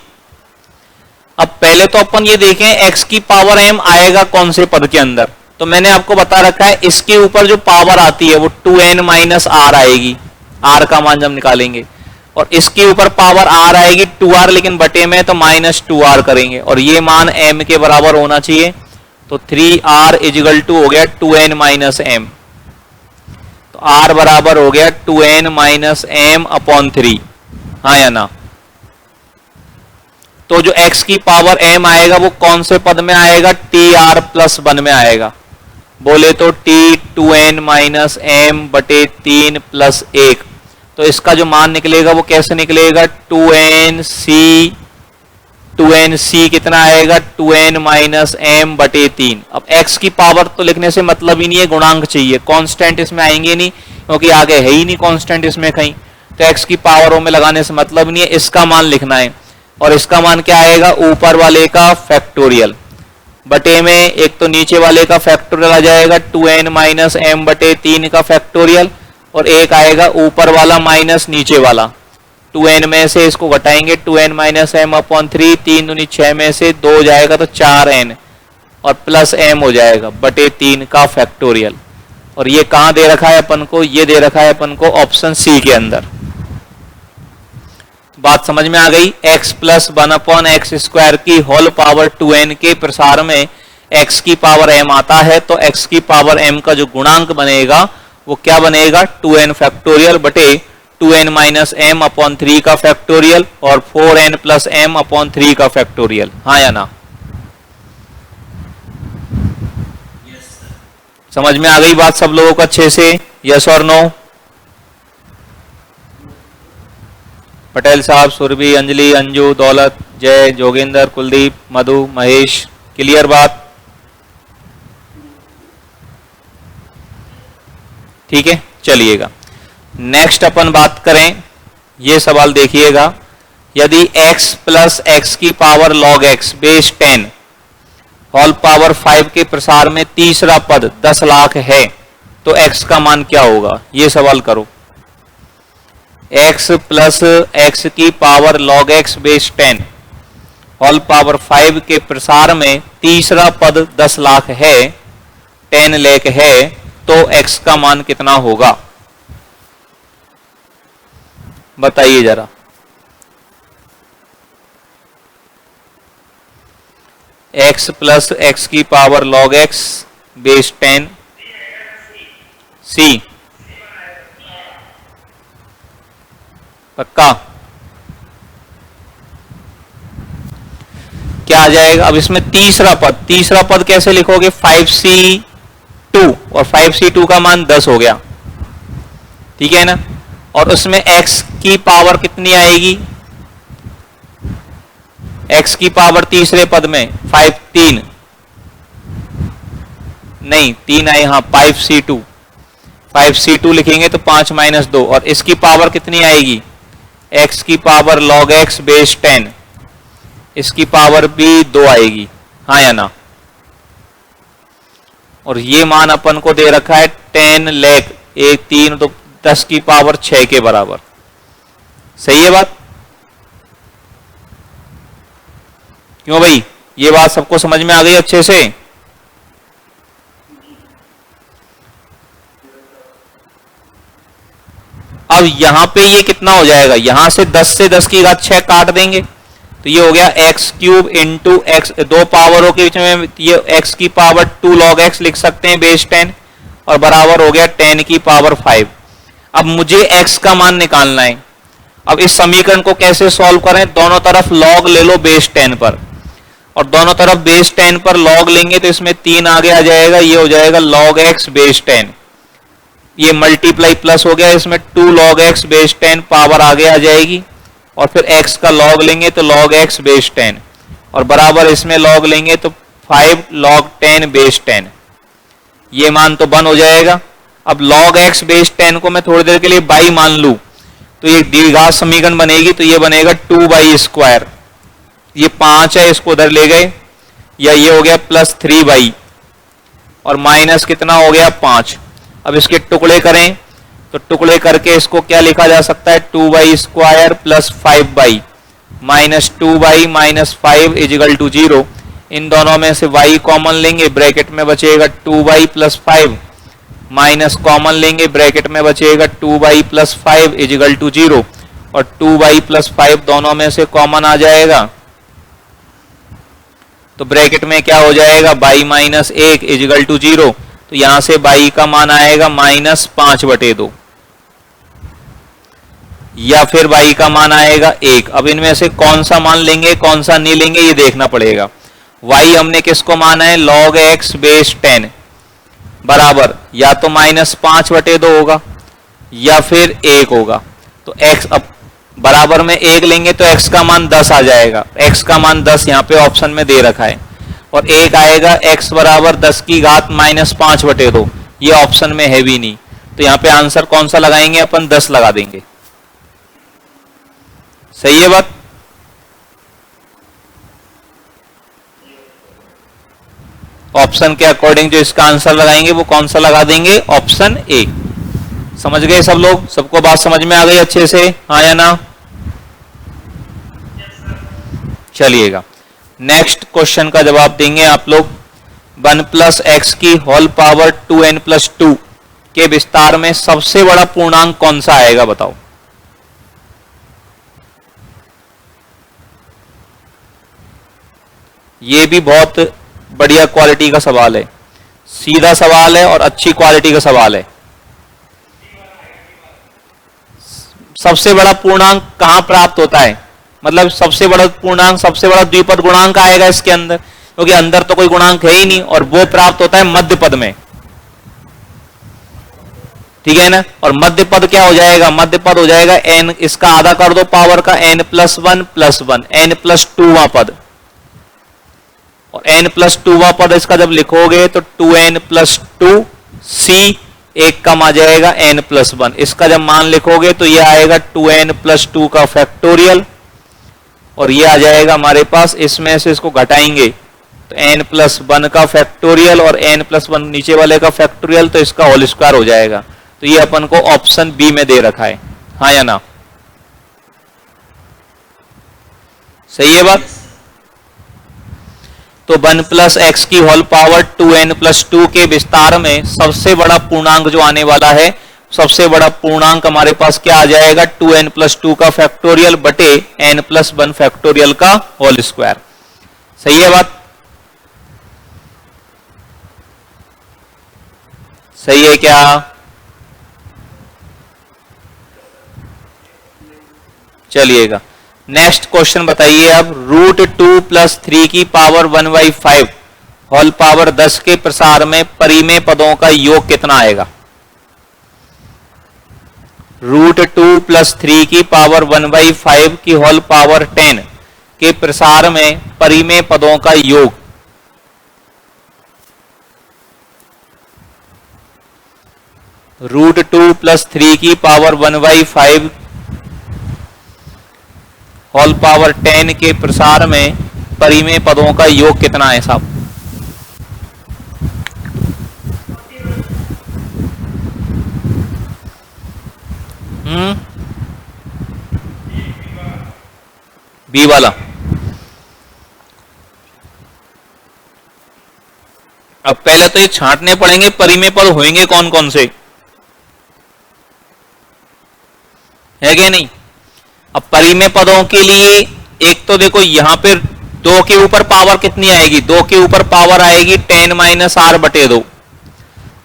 अब पहले तो अपन ये देखें x की पावर m आएगा कौन से पद के अंदर, तो मैंने आपको बता रखा है इसके ऊपर जो पावर आती है वो 2n माइनस r आएगी, r का मान जब निकालेंगे, और इसके ऊपर पावर r आएगी 2r, लेकिन बटे में तो माइनस 2r करेंगे और ये मान m के बराबर होना चाहिए, तो 3r इजिकल टू हो गया 2n माइनस m, तो r बराबर हो गया 2n माइनस m अपॉन 3। हाँ या ना? तो जो x की पावर m आएगा वो कौन से पद में आएगा? tr प्लस 1 में आएगा। बोले तो t 2n माइनस m बटे 3 प्लस 1, तो इसका जो मान निकलेगा वो कैसे निकलेगा? 2nc कितना आएगा? 2n माइनस m बटे 3। अब x की पावर तो लिखने से मतलब ही नहीं है, गुणांक चाहिए, कांस्टेंट इसमें आएंगे नहीं क्योंकि आगे है ही नहीं कांस्टेंट इसमें कहीं, तो x की पावरों में लगाने से मतलब नहीं है, इसका मान लिखना है। और इसका मान क्या आएगा? ऊपर वाले का फैक्टोरियल बटे में एक तो नीचे वाले का फैक्टोरियल आ जाएगा 2n माइनस m बटे 3 का फैक्टोरियल, और एक आएगा ऊपर वाला माइनस नीचे वाला, 2n में से इसको घटाएंगे 2n माइनस m अपॉन 3, 3 दूनी 6 में से 2 हो जाएगा तो 4n और प्लस m हो जाएगा बटे 3 का फैक्टोरियल। और ये कहाँ दे रखा है अपन को? ये दे रखा है अपन को ऑप्शन सी के अंदर। बात समझ में आ गई? x plus 1 upon x square की होल पावर 2n के प्रसार में x की पावर m आता है तो x की पावर m का जो गुणांक बनेगा वो क्या बनेगा? 2n फैक्टोरियल बटे 2n माइनस एम अपॉन 3 का फैक्टोरियल और 4n प्लस एम अपॉन 3 का फैक्टोरियल, हाँ या ना? समझ में आ गई बात सब लोगों को अच्छे से? यस और नो? पटेल साहब, सुरभि, अंजलि, अंजू, दौलत, जय, जोगिंदर, कुलदीप, मधु, महेश, क्लियर बात? ठीक है, चलिएगा नेक्स्ट अपन बात करें। ये सवाल देखिएगा, यदि x प्लस एक्स की power log x base 10 whole power 5 के प्रसार में तीसरा पद 10 लाख है तो x का मान क्या होगा? ये सवाल करो। x प्लस एक्स की power log x base 10 whole power 5 के प्रसार में तीसरा पद 10 लाख है, 10 लाख है, तो x का मान कितना होगा? बताइए जरा। x प्लस एक्स की पावर log x बेस 10 सी, पक्का? क्या आ जाएगा? अब इसमें तीसरा पद कैसे लिखोगे? 5c2 और 5c2 का मान 10 हो गया, ठीक है ना? और उसमें x की पावर कितनी आएगी? x की पावर तीसरे पद में 3 नहीं 3 आए, हाँ 5c2 लिखेंगे तो 5 माइनस 2, और इसकी पावर कितनी आएगी? x की पावर log x बेस 10, इसकी पावर भी 2 आएगी, हाँ या ना? और ये मान अपन को दे रखा है 10 लाख, 1 3 तो 10 की पावर 6 के बराबर। सही है बात? क्यों भाई, ये बात सबको समझ में आ गई अच्छे से? अब यहां पे ये कितना हो जाएगा? यहां से 10 की घात 6 काट देंगे तो ये हो गया एक्स क्यूब इंटू एक्स, दो पावरों के बीच में ये x की पावर 2 log x लिख सकते हैं बेस 10, और बराबर हो गया 10 की पावर 5। अब मुझे x का मान निकालना है। अब इस समीकरण को कैसे सॉल्व करें? दोनों तरफ log ले लो बेस 10 पर, और दोनों तरफ बेस 10 पर log लेंगे तो इसमें 3 आगे आ जाएगा, ये हो जाएगा log x बेस 10, ये मल्टीप्लाई प्लस हो गया, इसमें 2 log x बेस 10 पावर आगे आ जाएगी, और फिर x का log लेंगे तो log x बेस 10, और बराबर इसमें log लेंगे तो 5 log 10 बेस 10, ये मान तो 1 हो जाएगा। अब log x बेस 10 को मैं थोड़ी देर के लिए बाई मान लूं तो ये द्विघात समीकरण बनेगी, तो ये बनेगा 2 बाई स्क्वायर, ये 5 है इसको उधर ले गए, या ये हो गया प्लस 3 बाई, और माइनस कितना हो गया 5। अब इसके टुकड़े करें तो टुकड़े करके इसको क्या लिखा जा सकता है? 2 y square plus 5 y minus 2 y minus 5 is equal to 0। इन दोनों में से y कॉमन लेंगे, ब्रैकेट में बचेगा 2 बाई प्लस 5, माइनस कॉमन लेंगे, ब्रैकेट में बचेगा 2 बाई प्लस 5 इजिकल टू 0, और 2 बाई प्लस 5 दोनों में से कॉमन आ जाएगा तो ब्रैकेट में क्या हो जाएगा? बाई माइनस 1 इजिकल टू 0, तो यहां से बाई का मान आएगा माइनस 5/2, या फिर बाई का मान आएगा 1। अब इनमें से कौन सा मान लेंगे कौन सा नहीं लेंगे ये देखना पड़ेगा। y हमने किसको माना है? log x बेस 10 बराबर या तो माइनस 5/2 होगा या फिर 1 होगा, तो x अब बराबर में 1 लेंगे तो x का मान 10 आ जाएगा, x का मान 10 यहाँ पे ऑप्शन में दे रखा है, और 1 आएगा x बराबर 10 की घात माइनस 5/2, ये ऑप्शन में है भी नहीं, तो यहाँ पे आंसर कौन सा लगाएंगे अपन? 10 लगा देंगे। सही है बात? ऑप्शन के अकॉर्डिंग जो इसका आंसर लगाएंगे वो कौन सा लगा देंगे? Option A. समझ गए सब लोग? सबको बात समझ में आ गई अच्छे से, हाँ या ना? चलिएगा नेक्स्ट क्वेश्चन का जवाब देंगे आप लोग। 1 प्लस एक्स की होल पावर 2n प्लस 2 के विस्तार में सबसे बड़ा पूर्णांक कौन सा आएगा? बताओ। ये भी बहुत बढ़िया क्वालिटी का सवाल है, सीधा सवाल है और अच्छी क्वालिटी का सवाल है। सबसे बड़ा पूर्णांक कहां प्राप्त होता है, मतलब सबसे बड़ा पूर्णांक, सबसे बड़ा द्विपद गुणांक आएगा इसके अंदर, क्योंकि अंदर तो कोई गुणांक है ही नहीं, और वो प्राप्त होता है मध्य पद में, ठीक है ना। और मध्य पद क्या हो जाएगा, मध्य पद हो जाएगा n, इसका आधा कर दो पावर का, n+1+1, n+2वां पद, और n+2वां पद इसका जब लिखोगे तो 2n+2, c एक कम आ जाएगा n+1, इसका जब मान लिखोगे तो ये आएगा 2n+2 का फैक्टोरियल, और ये आ जाएगा हमारे पास, इसमें से इसको घटाएंगे तो n+1 का फैक्टोरियल और n+1 नीचे वाले का फैक्टोरियल, तो इसका होल स्क्वायर हो जाएगा। तो ये अपन को ऑप्शन बी में दे रखा है, हाँ या ना, सही है बात। तो 1+x की होल पावर 2n+2 के विस्तार में सबसे बड़ा पूर्णांक जो आने वाला है, सबसे बड़ा पूर्णांक हमारे पास क्या आ जाएगा, 2n+2 का फैक्टोरियल बटे n+1 फैक्टोरियल का होल स्क्वायर, सही है बात, सही है क्या। चलिएगा नेक्स्ट क्वेश्चन बताइए अब, √2+3 की पावर 1/5 होल पावर 10 के प्रसार में परिमेय पदों का योग कितना आएगा। √2+3 की पावर 1/5 की होल पावर 10 के प्रसार में परिमेय पदों का योग, √2+3 की पावर 1/5 होल पावर 10 के प्रसार में परिमेय पदों का योग कितना है साहब। बी वाला, अब पहले तो ये छांटने पड़ेंगे परिमेय पद होंगे कौन कौन से, है क्या नहीं। अब परिमेय पदों के लिए एक तो देखो यहां पर 2 के ऊपर पावर कितनी आएगी, 2 के ऊपर पावर आएगी 10 - r बटे 2,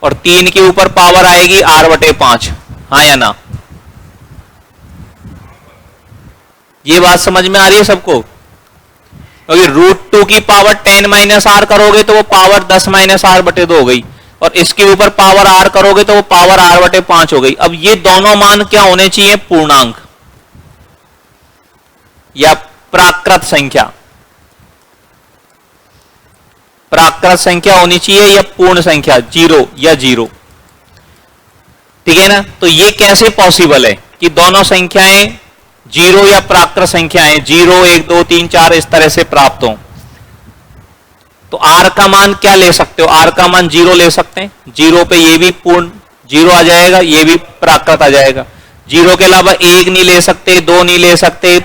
और 3 के ऊपर पावर आएगी r बटे 5, हाँ या ना। ये बात समझ में आ रही है सबको, क्योंकि √2 की पावर 10 - r करोगे तो वो पावर 10 - r बटे 2 हो गई, और इसके ऊपर पावर r करोगे तो वो पावर r बटे 5 हो गई। अब ये दोनों मान क्या होने चाहिए, पूर्णांक या प्राकृत संख्या, प्राकृत संख्या होनी चाहिए या पूर्ण संख्या, 0 या 0, ठीक है ना। तो ये कैसे पॉसिबल है कि दोनों संख्याएं 0 या प्राकृत संख्याएं 0, 1, 2, 3, 4 इस तरह से प्राप्त हो। तो r का मान क्या ले सकते हो, r का मान 0 ले सकते हैं, 0 पे ये भी पूर्ण 0 आ जाएगा, ये भी प्राकृत आ जाएगा। 0 के अलावा 1 नहीं ले सकते, 2 नहीं ले सकते,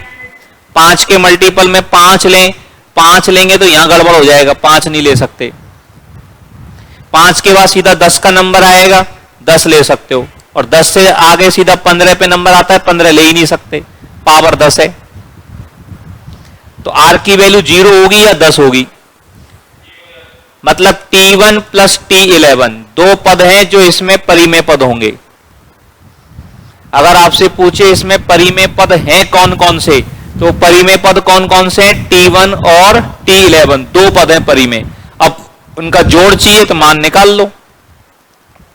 5 के मल्टीपल में 5 लें, 5 लेंगे तो यहां गड़बड़ हो जाएगा, 5 नहीं ले सकते। 5 के बाद सीधा 10 का नंबर आएगा, 10 ले सकते हो, और 10 से आगे सीधा 15 पे नंबर आता है, 15 ले ही नहीं सकते, पावर 10 है। तो r की वैल्यू 0 होगी या 10 होगी, मतलब t1 + t11 दो पद हैं जो इसमें परिमेय पद होंगे। अगर आपसे पूछे इसमें परिमेय पद हैं कौन कौन से, तो परिमेय पद कौन कौन से हैं, t1 और t11 दो पद हैं परिमेय। अब उनका जोड़ चाहिए तो मान निकाल लो,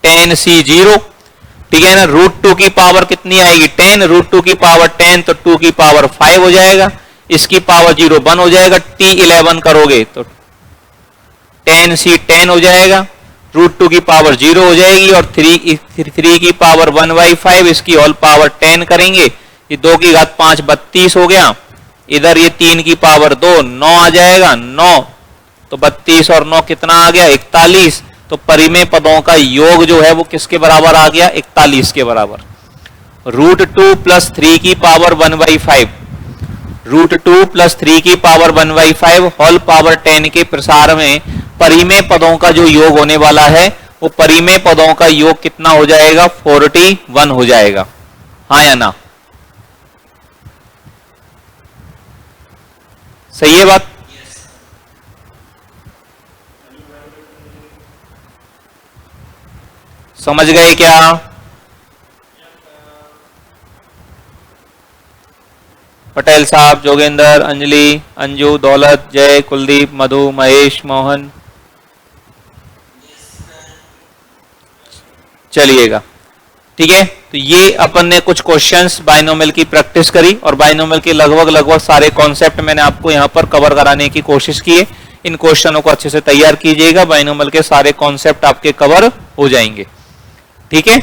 10c0, ठीक है ना। √2 की पावर कितनी आएगी 10, √2 की पावर 10 तो 2 की पावर 5 हो जाएगा, इसकी पावर 0 1 हो जाएगा, t11 करोगे तो 10c 10 हो जाएगा, √2 की पावर 0 हो जाएगी, और 3 की पावर 1/5, इसकी होल पावर 10 करेंगे, ये 2 की घात 5 32 हो गया, इधर ये 3 की पावर 2 9 आ जाएगा, 9 तो 32 और 9 कितना आ गया 41। तो परिमेय पदों का योग जो है वो किसके बराबर आ गया, 41 के बराबर। √2 + 3 की पावर 1/5, √2 + 3 की पावर 1/5 होल पावर 10 के प्रसार में परिमेय पदों का जो योग होने वाला है वो परिमेय पदों का योग कितना हो जाएगा, 41 हो जाएगा, हाँ या ना, सही है बात। समझ गए क्या, पटेल साहब, जोगेंद्र, अंजलि, अंजू, दौलत, जय, कुलदीप, मधु, महेश, मोहन, चलिएगा। ठीक है, तो ये अपन ने कुछ क्वेश्चंस बाइनोमियल की प्रैक्टिस करी और बाइनोमियल के लगभग सारे कॉन्सेप्ट मैंने आपको यहाँ पर कवर कराने की कोशिश की है। इन क्वेश्चनों को अच्छे से तैयार कीजिएगा, बाइनोमियल के सारे कॉन्सेप्ट आपके कवर हो जाएंगे। ठीक है।